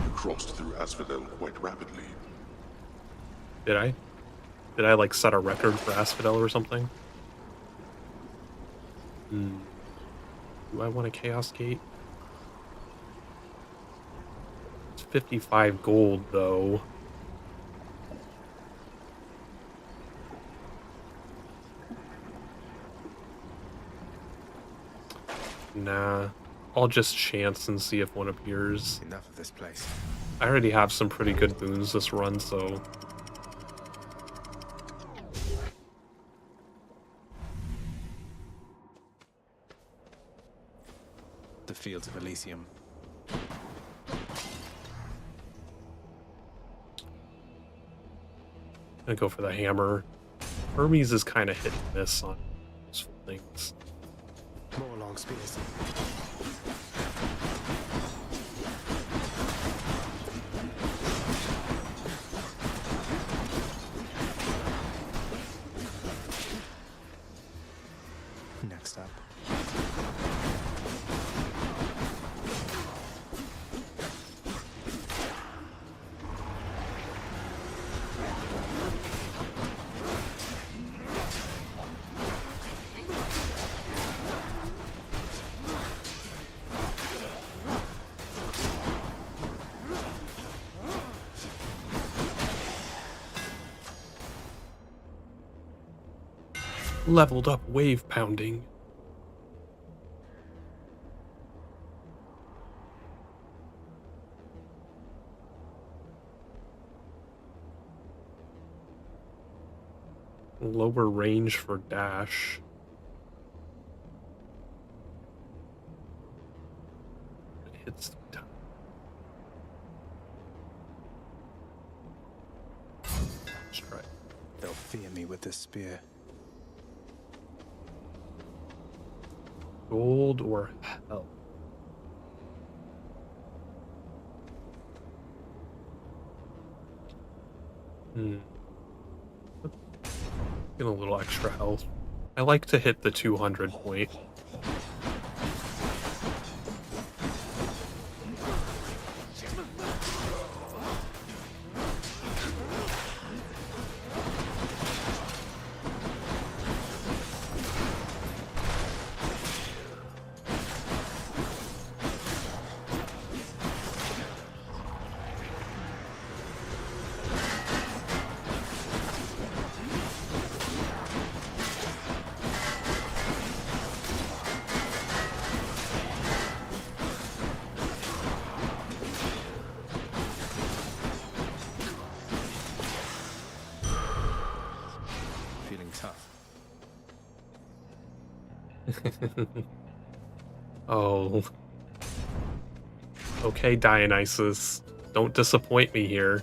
You crossed through Asphodel quite rapidly. Did I? Did I, like, set a record for Asphodel or something? Do I want a Chaos Gate? It's 55 gold, though. Nah. I'll just chance and see if one appears. Enough of this place. I already have some pretty good boons this run, so... The fields of Elysium. I'm gonna go for the hammer. Hermes is kind of hit and miss on useful things. More long spears. Next up. Leveled up wave pounding. Lower range for dash. Hits the top. Strike. They'll fear me with this spear. Gold or hell? Get a little extra health. I like to hit the 200 point. Feeling tough. Oh. Okay, Dionysus. Don't disappoint me here.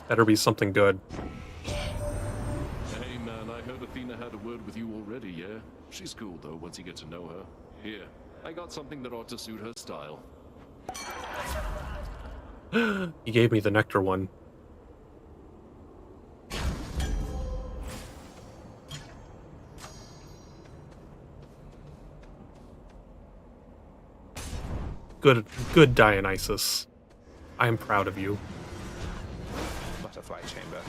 Better be something good. Hey man, I heard Athena had a word with you already, yeah? She's cool though, once you get to know her. Here, I got something that ought to suit her style. He gave me the nectar one. Good Dionysus. I am proud of you. Butterfly chamber.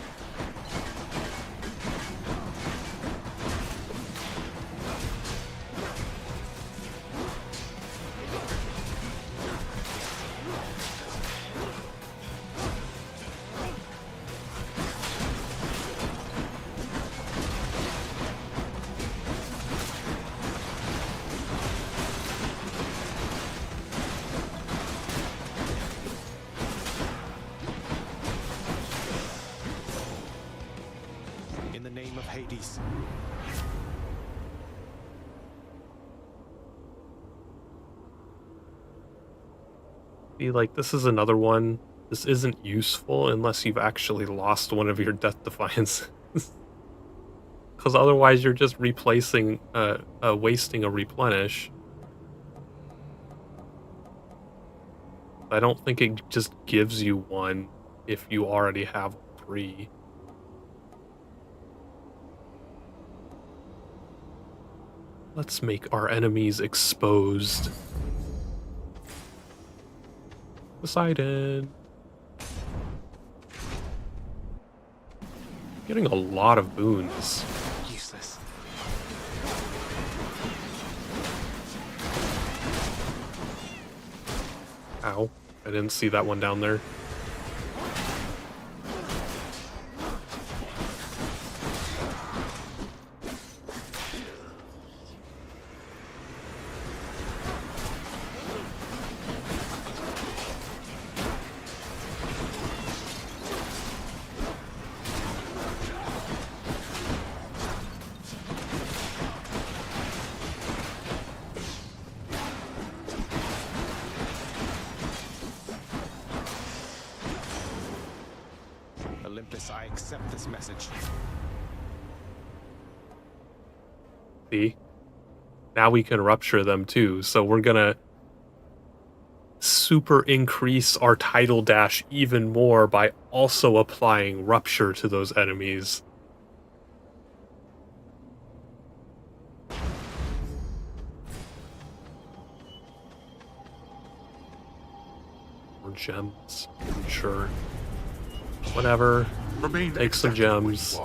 In the name of Hades. See, like, this is another one. This isn't useful unless you've actually lost one of your Death Defiances. Because otherwise you're just replacing, wasting a replenish. I don't think it just gives you one if you already have 3. Let's make our enemies exposed. Poseidon. Getting a lot of boons. Useless. Ow. I didn't see that one down there. Olympus, I accept this message. See? Now we can rupture them too, so we're gonna super increase our title dash even more by also applying rupture to those enemies. More gems, sure. Whatever. Take some gems.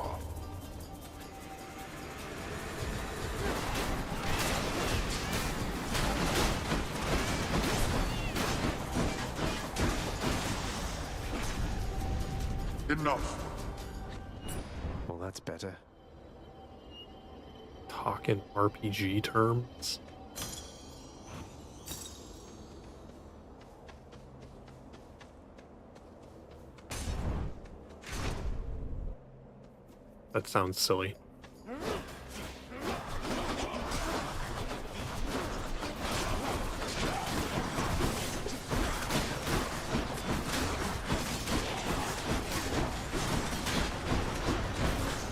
Enough. Well, that's better. Talk in RPG terms. That sounds silly.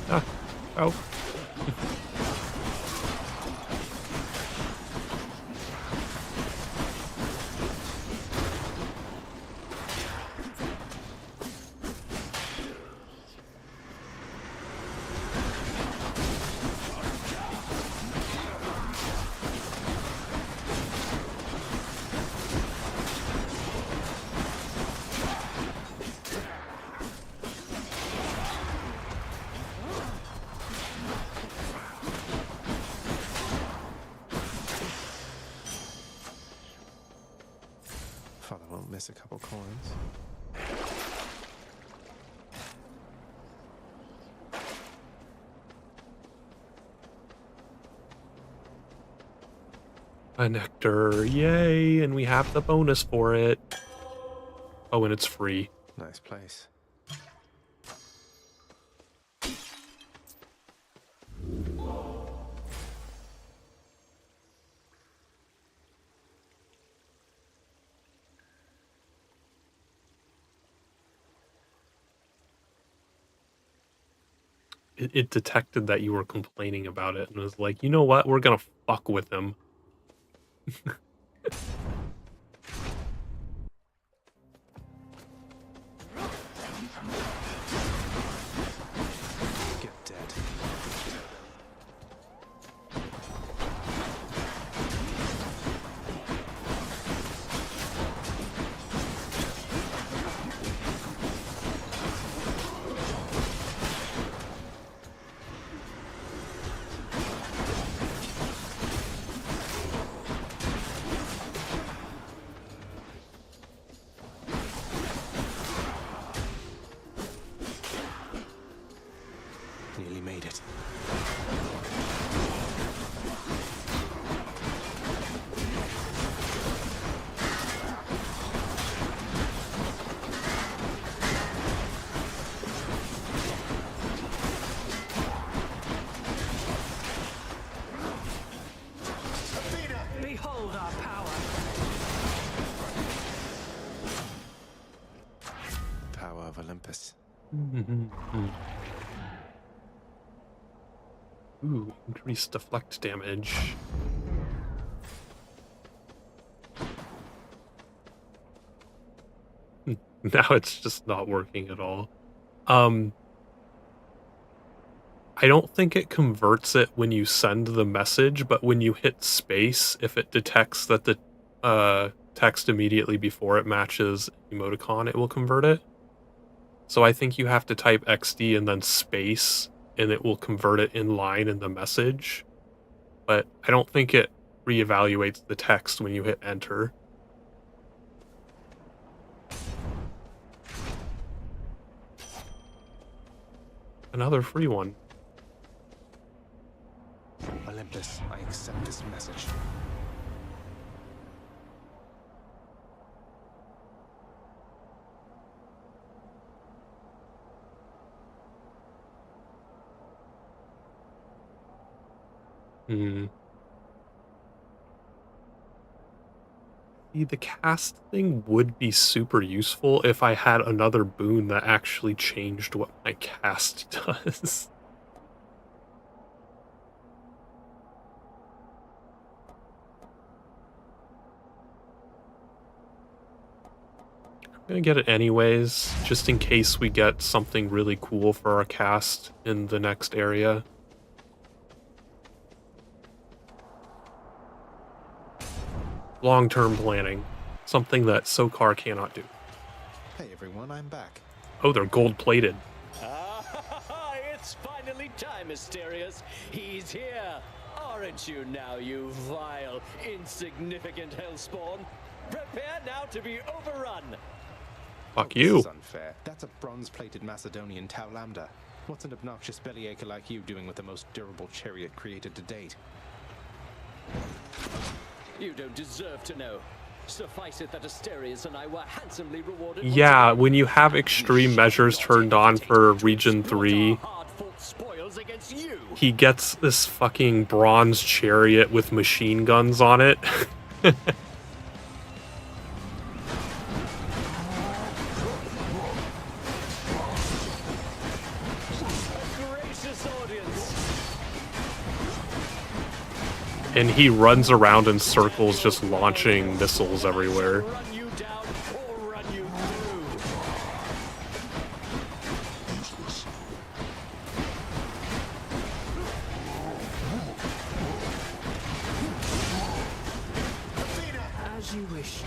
Ah, oh. Father won't miss a couple coins. A nectar, yay! And we have the bonus for it. Oh, and it's free. Nice place. It detected that you were complaining about it and was like, you know what? We're gonna fuck with him. Get dead. Nearly made it. Behold our power. Power of Olympus. Ooh, increased deflect damage. Now it's just not working at all. I don't think it converts it when you send the message, but when you hit space, if it detects that the text immediately before it matches emoticon, it will convert it. So I think you have to type XD and then space, and it will convert it in line in the message. But I don't think it reevaluates the text when you hit enter. Another free one. Olympus, I accept this message. See, the cast thing would be super useful if I had another boon that actually changed what my cast does. I'm gonna get it anyways, just in case we get something really cool for our cast in the next area. Long-term planning. Something that Sokar cannot do. Hey everyone, I'm back. Oh, they're gold-plated. Ah, it's finally time, Asterius. He's here. Aren't you now, you vile, insignificant hellspawn? Prepare now to be overrun. Fuck This you. is unfair. That's a bronze-plated Macedonian Tau Lambda. What's an obnoxious bellyacre like you doing with the most durable chariot created to date? You don't deserve to know. Suffice it that Asterius and I were handsomely rewarded. Yeah, when you have extreme measures turned on for Region 3, fought spoils against you. He gets this fucking bronze chariot with machine guns on it. Gracious audience. And he runs around in circles just launching missiles everywhere. Run you down or run you through. As you wish.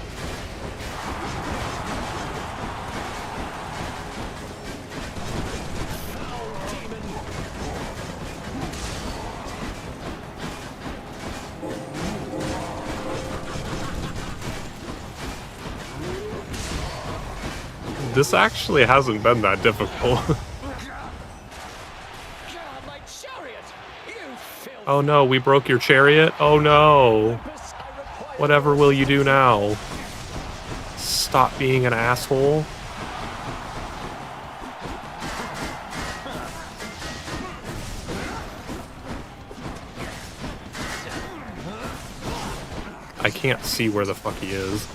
This actually hasn't been that difficult. Oh no, we broke your chariot? Oh no. Whatever will you do now? Stop being an asshole? I can't see where the fuck he is.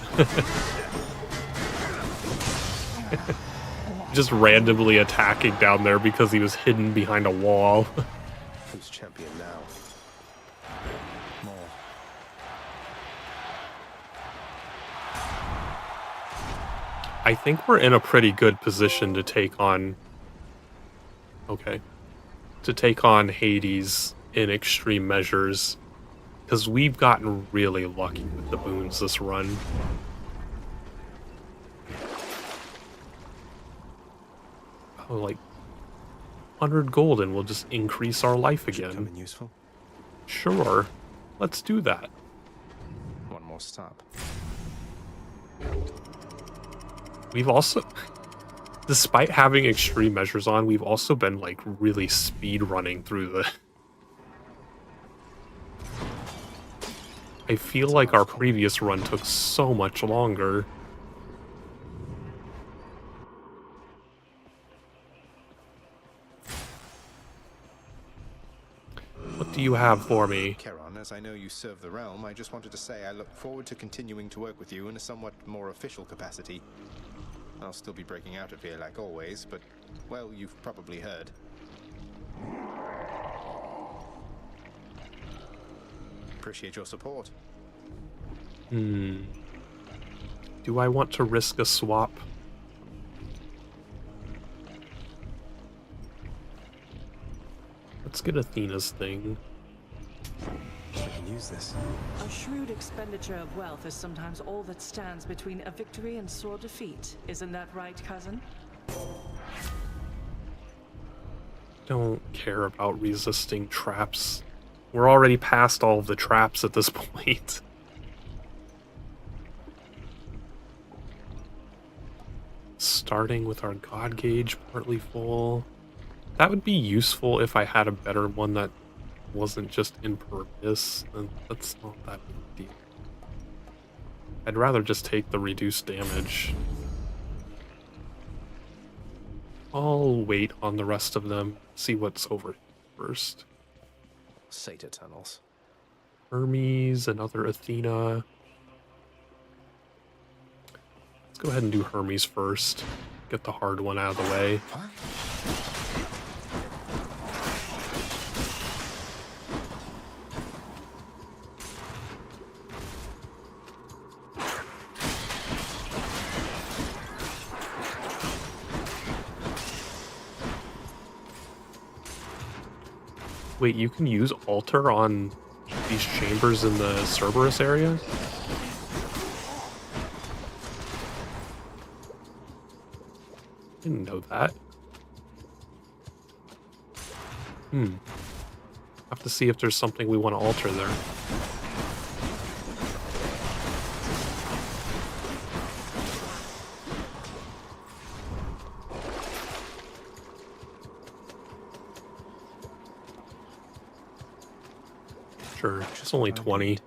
Just randomly attacking down there because he was hidden behind a wall. Who's champion now? More. I think we're in a pretty good position to take on... Okay. To take on Hades in extreme measures. Because we've gotten really lucky with the boons this run. Oh, like 100 gold and we'll just increase our life again. Come in useful? Sure. Let's do that. One more stop. We've also, despite having extreme measures on, we've also been like really speed running through the... I feel like our previous run took so much longer. What do you have for me? Charon, as I know you serve the realm, I just wanted to say I look forward to continuing to work with you in a somewhat more official capacity. I'll still be breaking out of here like always, but, well, you've probably heard. Appreciate your support. Do I want to risk a swap? Let's get Athena's thing. I can use this. A shrewd expenditure of wealth is sometimes all that stands between a victory and sore defeat. Isn't that right, cousin? Don't care about resisting traps. We're already past all of the traps at this point. Starting with our god gauge partly full. That would be useful if I had a better one that wasn't just impervious, and that's not that big a deal. I'd rather just take the reduced damage. I'll wait on the rest of them, see what's over first. Satyr tunnels. Hermes, another Athena. Let's go ahead and do Hermes first. Get the hard one out of the way. Wait, you can use Altar on these chambers in the Cerberus area? Didn't know that. Have to see if there's something we want to alter there. Sure, it's only 20.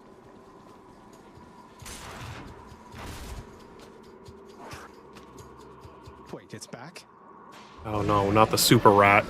Wait, it's back? Oh no, not the super rat.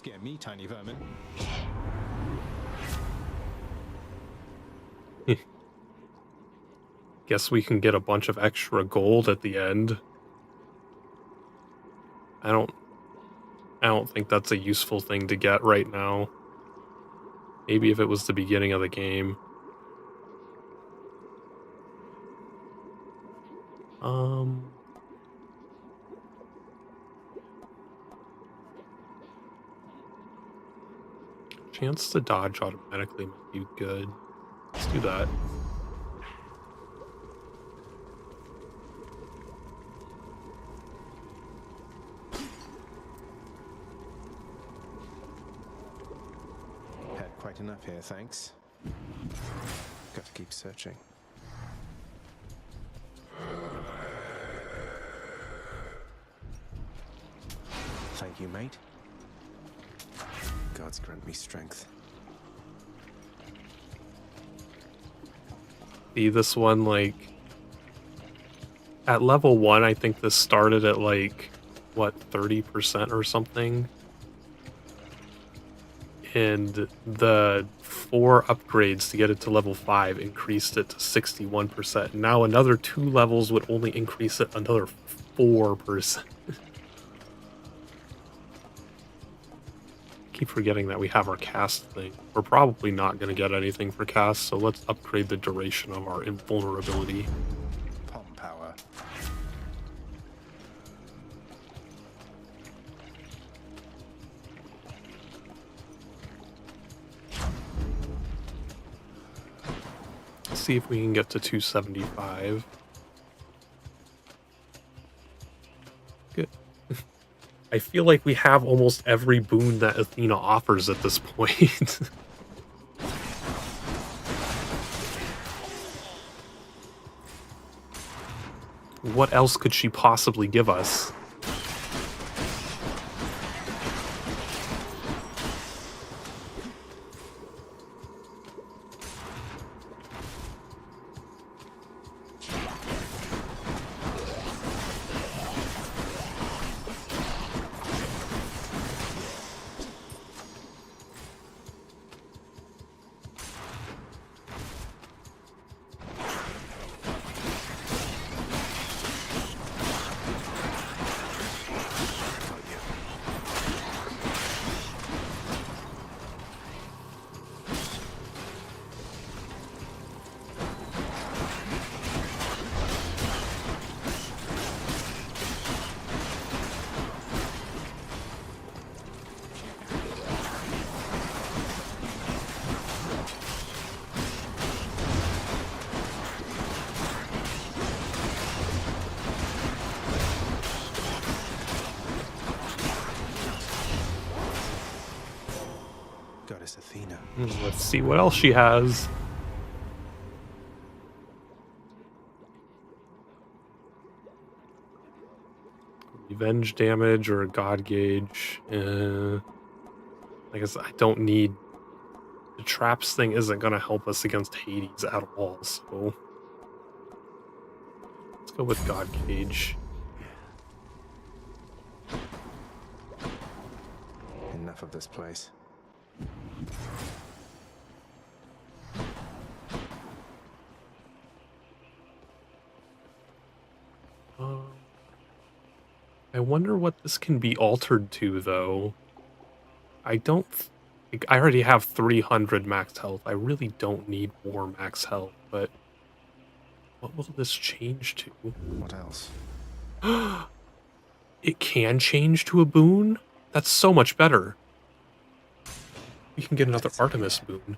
scare me, tiny vermin. Guess we can get a bunch of extra gold at the end. I don't think that's a useful thing to get right now. Maybe if it was the beginning of the game. Chance to dodge automatically might be good. Let's do that. Had quite enough here, thanks. Got to keep searching. Thank you, mate. Gods grant me strength. See, this one, like, at level 1, I think this started at, like, what, 30% or something? And the 4 upgrades to get it to level 5 increased it to 61%. Now another 2 levels would only increase it another 4%. Keep forgetting that we have our cast thing. We're probably not going to get anything for cast, so let's upgrade the duration of our invulnerability. Palm power. Let's see if we can get to 275. Good. I feel like we have almost every boon that Athena offers at this point. What else could she possibly give us? Goddess Athena. Let's see what else she has. Revenge damage or a god gauge. I guess I don't need... The traps thing isn't going to help us against Hades at all, so... Let's go with god gauge. Enough of this place. I wonder what this can be altered to, though. I don't... I already have 300 max health. I really don't need more max health, but... What will this change to? What else? It can change to a boon? That's so much better. We can get another Artemis boon.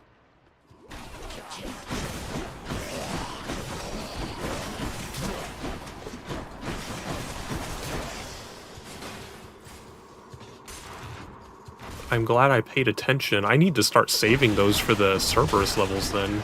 I'm glad I paid attention. I need to start saving those for the Cerberus levels then.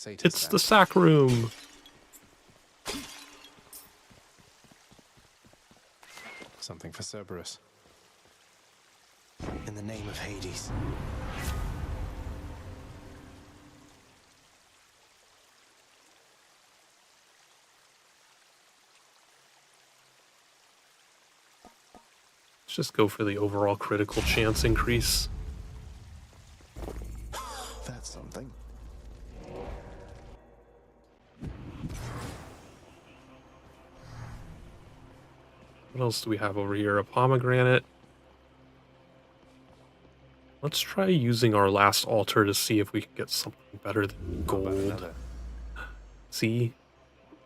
say to It's that? the sack room. Something for Cerberus. In the name of Hades. Let's just go for the overall critical chance increase. That's something. What else do we have over here? A pomegranate. Let's try using our last altar to see if we can get something better than gold. See?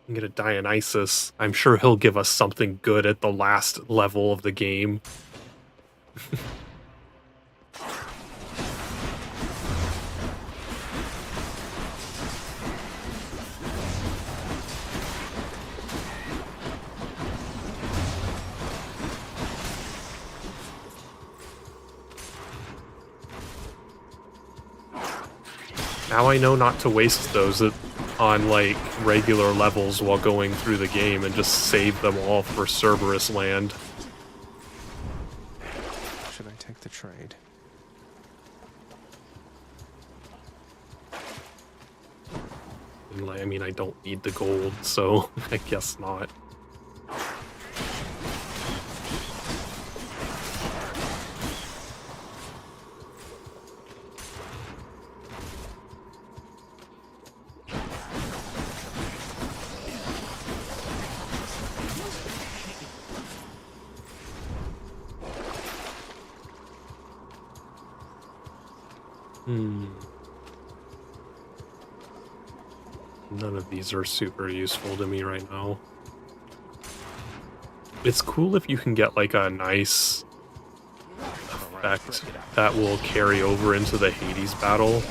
We can get a Dionysus. I'm sure he'll give us something good at the last level of the game. Now I know not to waste those on, like, regular levels while going through the game and just save them all for Cerberus land. Should I take the trade? I mean, I don't need the gold, so I guess not. None of these are super useful to me right now. It's cool if you can get like a nice effect that will carry over into the Hades battle.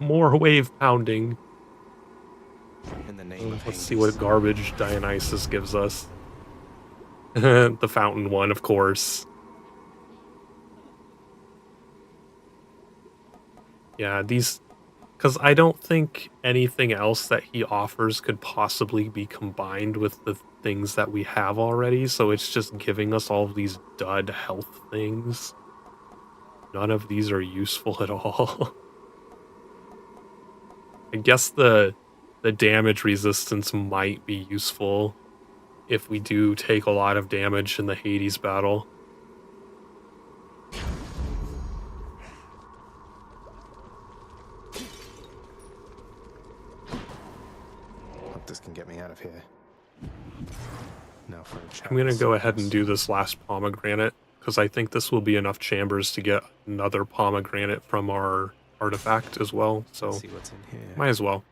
More wave pounding. In the name of Let's see what garbage Dionysus gives us. The fountain one, of course. Yeah, these... Because I don't think anything else that he offers could possibly be combined with the things that we have already, so it's just giving us all of these dud health things. None of these are useful at all. I guess the damage resistance might be useful if we do take a lot of damage in the Hades battle. Hope this can get me out of here. Now for a I'm gonna go ahead and do this last pomegranate, because I think this will be enough chambers to get another pomegranate from our artifact as well, so see what's in here. Might as well.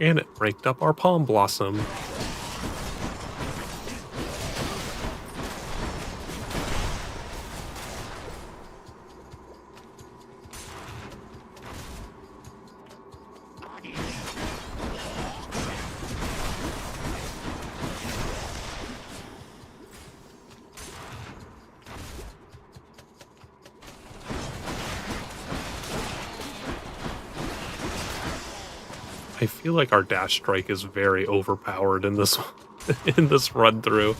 And it raked up our palm blossom. I feel like our dash strike is very overpowered in this in this run through.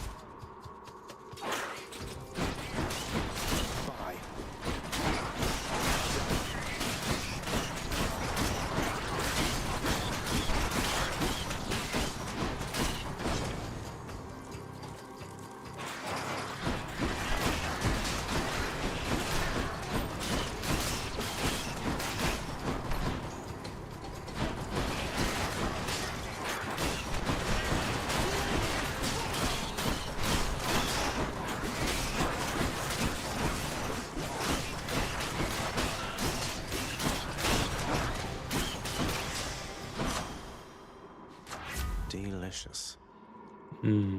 Hmm.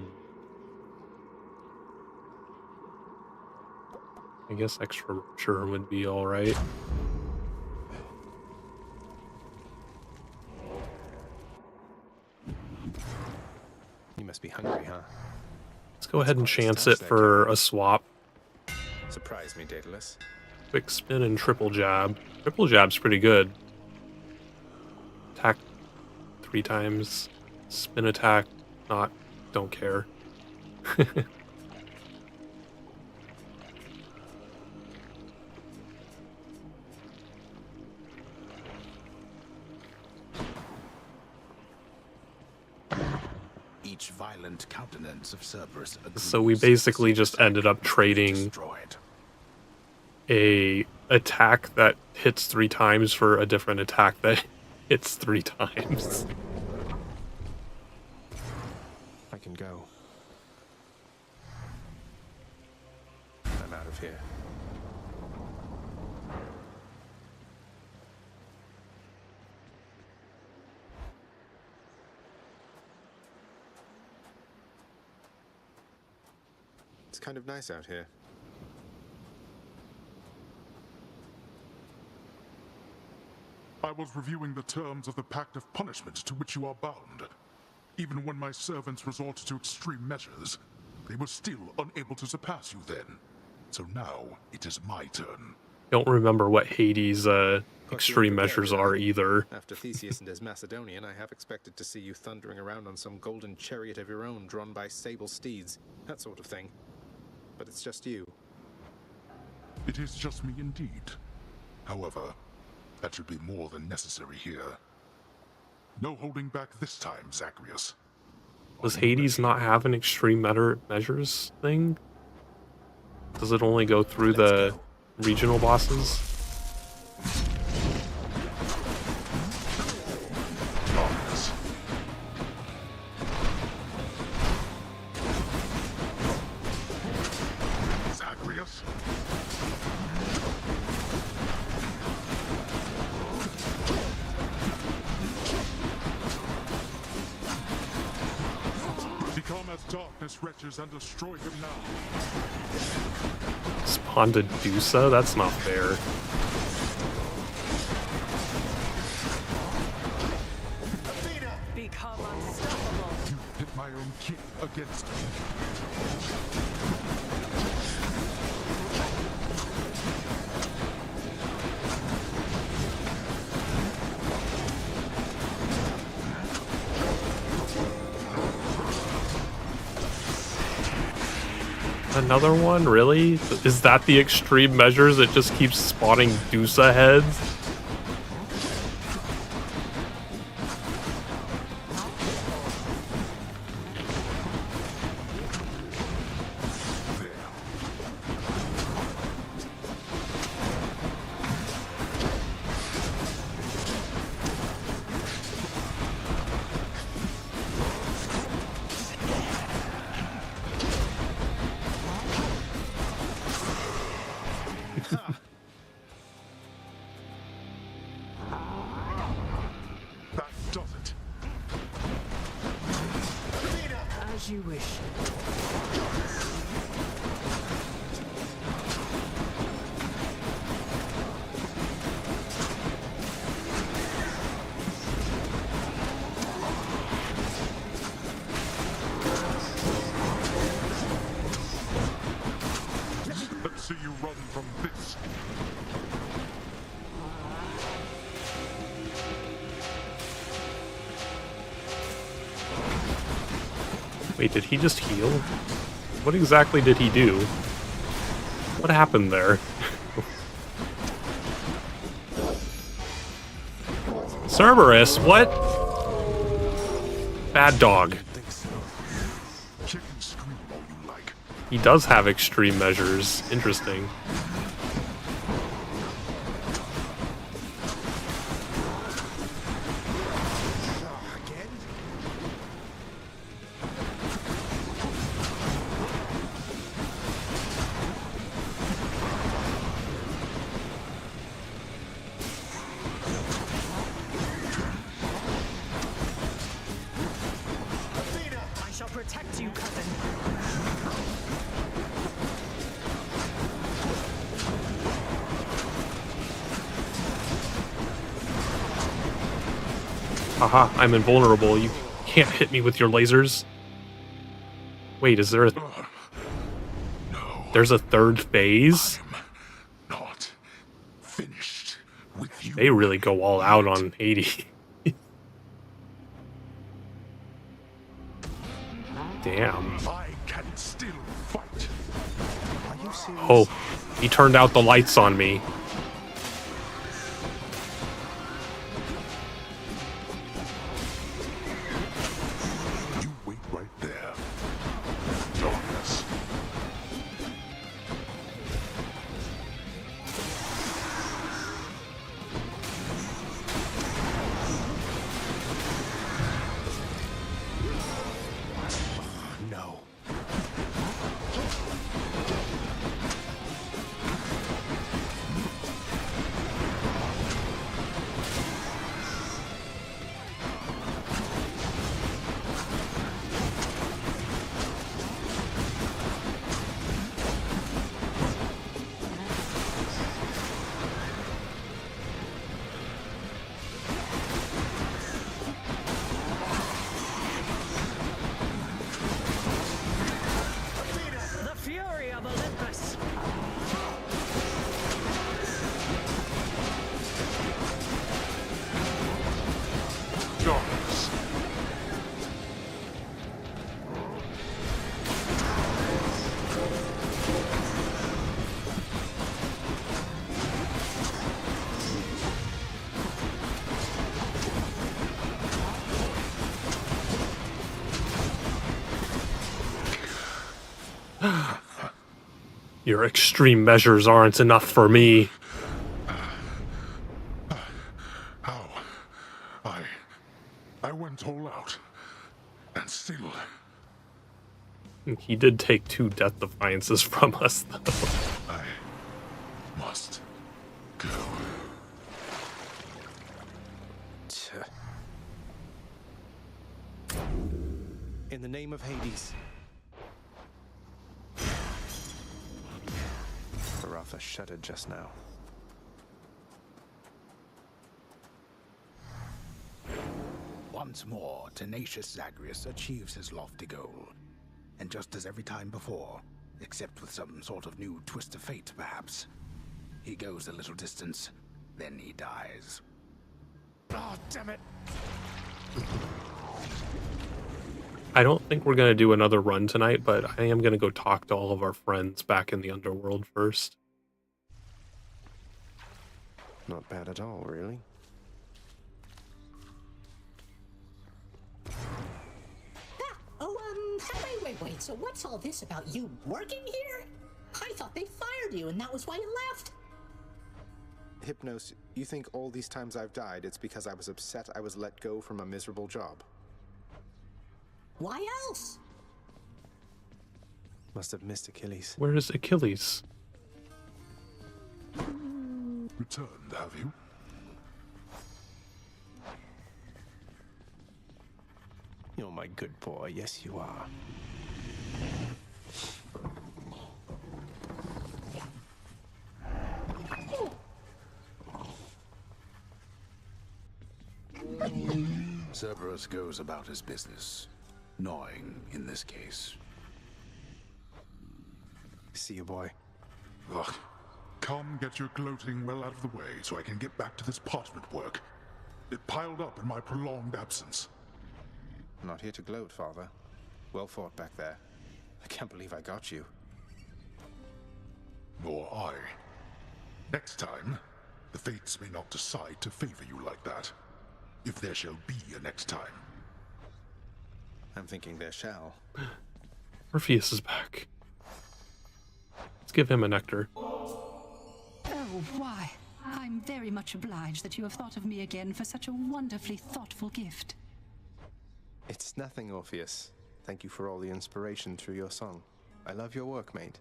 I guess extra rupture would be alright. You must be hungry, huh? Let's go ahead and chance it for a swap. Surprise me, Daedalus. Quick spin and triple jab. Triple jab's pretty good. Attack 3 times. Spin attack, don't care. Each violent countenance of Cerberus So we basically just ended up trading a attack that hits 3 times for a different attack that hits 3 times. I can go. I'm out of here. It's kind of nice out here. I was reviewing the terms of the Pact of Punishment to which you are bound. Even when my servants resorted to extreme measures, they were still unable to surpass you then. So now, it is my turn. Don't remember what Hades' extreme measures are either. After Theseus and his Macedonian, I have expected to see you thundering around on some golden chariot of your own drawn by sable steeds, that sort of thing. But it's just you. It is just me indeed. However, that should be more than necessary here. No holding back this time, Zagreus. Does Hades not have an extreme measures thing? Does it only go through the regional bosses? Zagreus? Become as darkness wretches and destroy him now. Spawn to Dusa? That's not fair. Become unstoppable. You pit my own king against me. Another one? Really? Is that the extreme measures? It just keeps spawning Dusa heads? That does it. As you wish. Let's see you run from this. Wait, did he just heal? What exactly did he do? What happened there? Cerberus, what? Bad dog. Kick and scream all you like. He does have extreme measures. Interesting. Again? I shall protect you. Haha, I'm invulnerable. You can't hit me with your lasers. Wait, is there a... There's a third phase? Not finished with you. They really go all out on 80. Damn. I can still fight. Are you serious? Oh, he turned out the lights on me. You wait right there. Darkness. No. The fury of Olympus. Darkness. Your extreme measures aren't enough for me. How? I went all out. And still. He did take 2 death defiances from us, though. I must go. In the name of Hades. Barafa shuddered just now. Once more, tenacious Zagreus achieves his lofty goal. And just as every time before, except with some sort of new twist of fate, perhaps, he goes a little distance, then he dies. Oh, damn it! I don't think we're going to do another run tonight, but I am going to go talk to all of our friends back in the underworld first. Not bad at all, really. Wait, so what's all this about you working here? I thought they fired you and that was why you left. Hypnos, you think all these times I've died, it's because I was upset I was let go from a miserable job? Why else? Must have missed Achilles. Where is Achilles? Returned, have you? You're my good boy, yes you are. Cerberus goes about his business, gnawing in this case. See you, boy. Ugh. Come get your gloating well out of the way so I can get back to this parchment work. It piled up in my prolonged absence. I'm not here to gloat, Father. Well fought back there. I can't believe I got you. Nor I. Next time, the fates may not decide to favor you like that. If there shall be a next time. I'm thinking there shall. Orpheus is back. Let's give him a nectar. Oh, why? I'm very much obliged that you have thought of me again for such a wonderfully thoughtful gift. It's nothing, Orpheus. Thank you for all the inspiration through your song. I love your work, mate.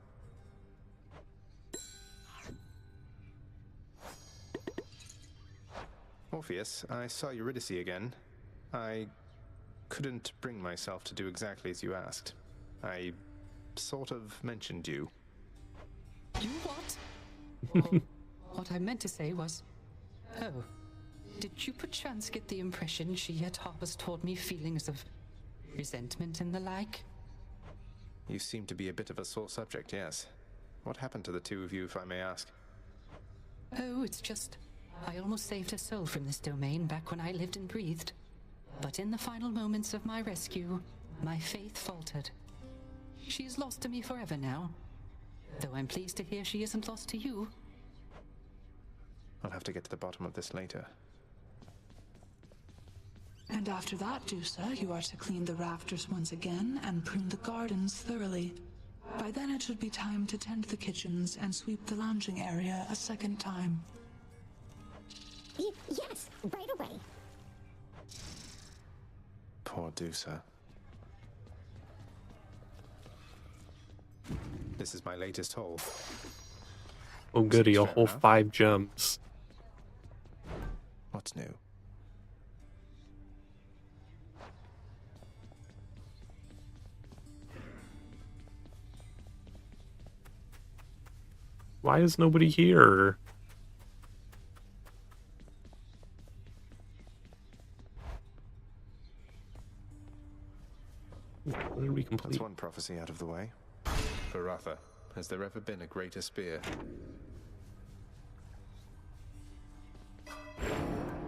Orpheus, I saw Eurydice again. I couldn't bring myself to do exactly as you asked. I sort of mentioned you. You what? Oh, what I meant to say was... Oh, Did you perchance get the impression she yet harbors toward me feelings of resentment and the like? You seem to be a bit of a sore subject, yes. What happened to the two of you, if I may ask? Oh, it's just... I almost saved her soul from this domain back when I lived and breathed. But in the final moments of my rescue, my faith faltered. She is lost to me forever now. Though I'm pleased to hear she isn't lost to you. I'll have to get to the bottom of this later. And after that, Dusa, you are to clean the rafters once again and prune the gardens thoroughly. By then it should be time to tend the kitchens and sweep the lounging area a second time. Yes, right away. Poor Dusa. This is my latest haul. Oh goody, a whole 5 gems. What's new? Why is nobody here? What did we complete? That's one prophecy out of the way. Baratha, has there ever been a greater spear?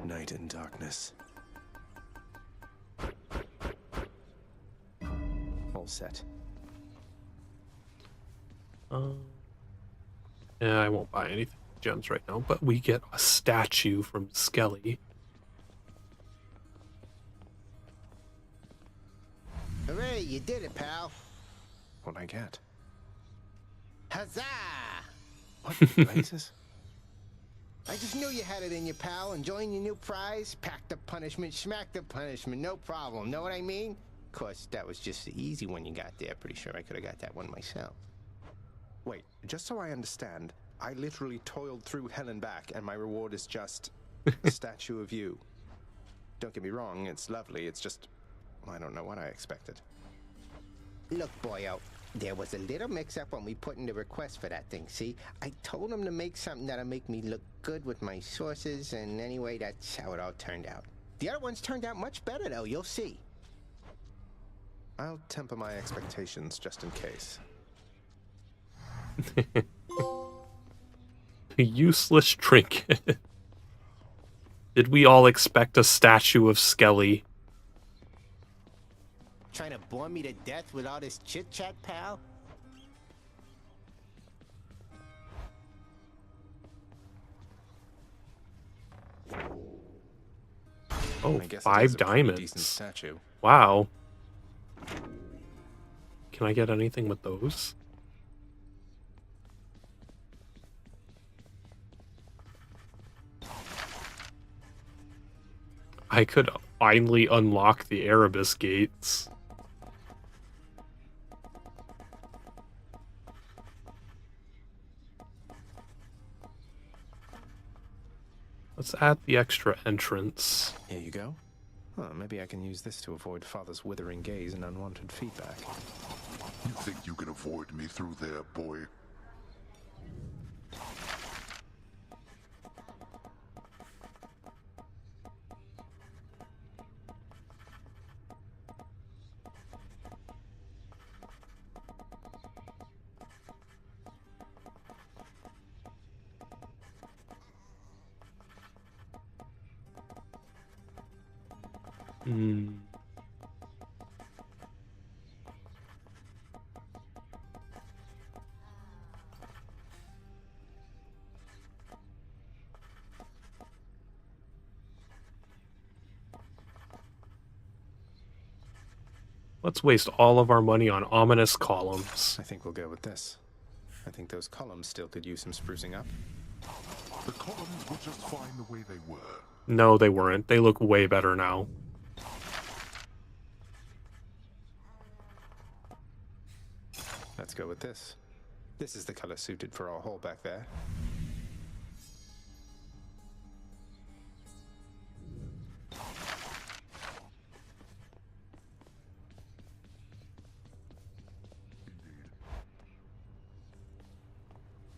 Night and darkness. All set. Yeah, I won't buy anything gems right now, but we get a statue from Skelly. Hooray, you did it, pal. What'd I get? Huzzah! What blazes? I just knew you had it in you, pal. Enjoying your new prize? Pack the punishment, smack the punishment, no problem. Know what I mean? Of course, that was just the easy one you got there. Pretty sure I could have got that one myself. Wait, just so I understand, I literally toiled through hell and back, and my reward is just a statue of you. Don't get me wrong, it's lovely, it's just... I don't know what I expected. Look, boyo, there was a little mix-up when we put in the request for that thing, see? I told him to make something that'll make me look good with my sources, and anyway, that's how it all turned out. The other ones turned out much better, though, you'll see. I'll temper my expectations just in case. A useless trinket. Did we all expect a statue of Skelly? Trying to bore me to death with all this chit-chat, pal? Oh, I guess it 5 is a pretty decent diamonds. statue. Wow. Can I get anything with those? I could finally unlock the Erebus gates. Let's add the extra entrance. Here you go. Well, maybe I can use this to avoid Father's withering gaze and unwanted feedback. You think you can avoid me through there, boy? Let's waste all of our money on ominous columns. I think we'll go with this. I think those columns still could use some sprucing up. The columns were just fine the way they were. No, they weren't. They look way better now. Let's go with this. This is the color suited for our hole back there.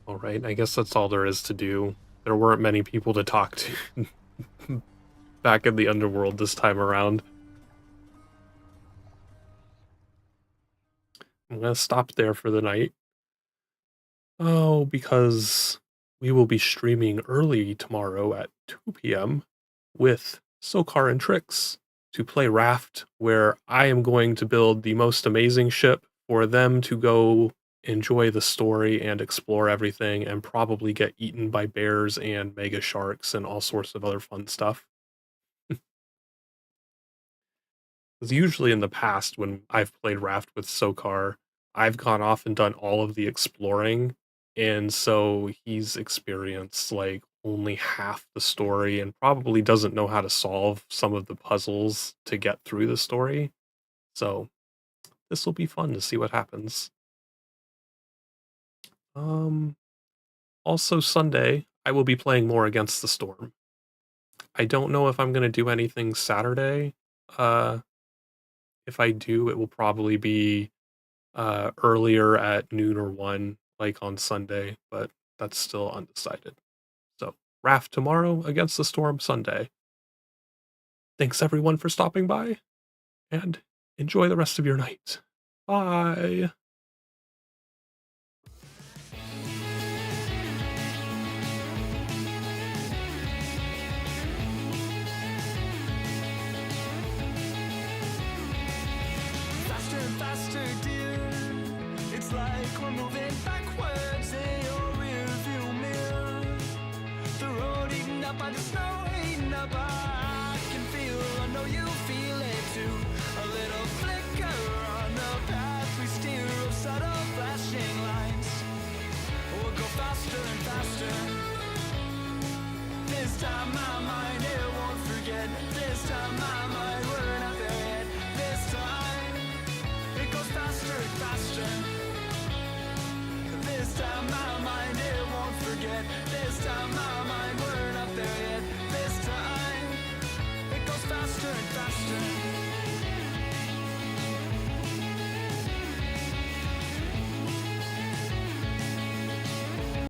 Alright, I guess that's all there is to do. There weren't many people to talk to. back in the underworld this time around. I'm gonna stop there for the night. Oh, because we will be streaming early tomorrow at 2 p.m. with Sokar and Trix to play Raft, where I am going to build the most amazing ship for them to go enjoy the story and explore everything and probably get eaten by bears and mega sharks and all sorts of other fun stuff. Because usually in the past, when I've played Raft with Sokar, I've gone off and done all of the exploring, and so he's experienced like only half the story and probably doesn't know how to solve some of the puzzles to get through the story. So this will be fun to see what happens. Also Sunday, I will be playing more Against the Storm. I don't know if I'm going to do anything Saturday. If I do, it will probably be earlier at noon or 1, like on Sunday, but that's still undecided. So, Raft tomorrow, Against the Storm Sunday. Thanks everyone for stopping by, and enjoy the rest of your night. Bye! Faster and faster, dear. It's like we're moving backwards in your rearview mirror. The road eaten up by the snow, eaten up. I can feel, I know you feel it too. A little flicker on the path we steer of subtle flashing lights. We'll go faster and faster. This time my mind, it won't forget. This time my mind, we're not there yet. This time it goes faster and faster. This time my mind, it won't forget. This time my mind, we're not there yet. This time it goes faster and faster.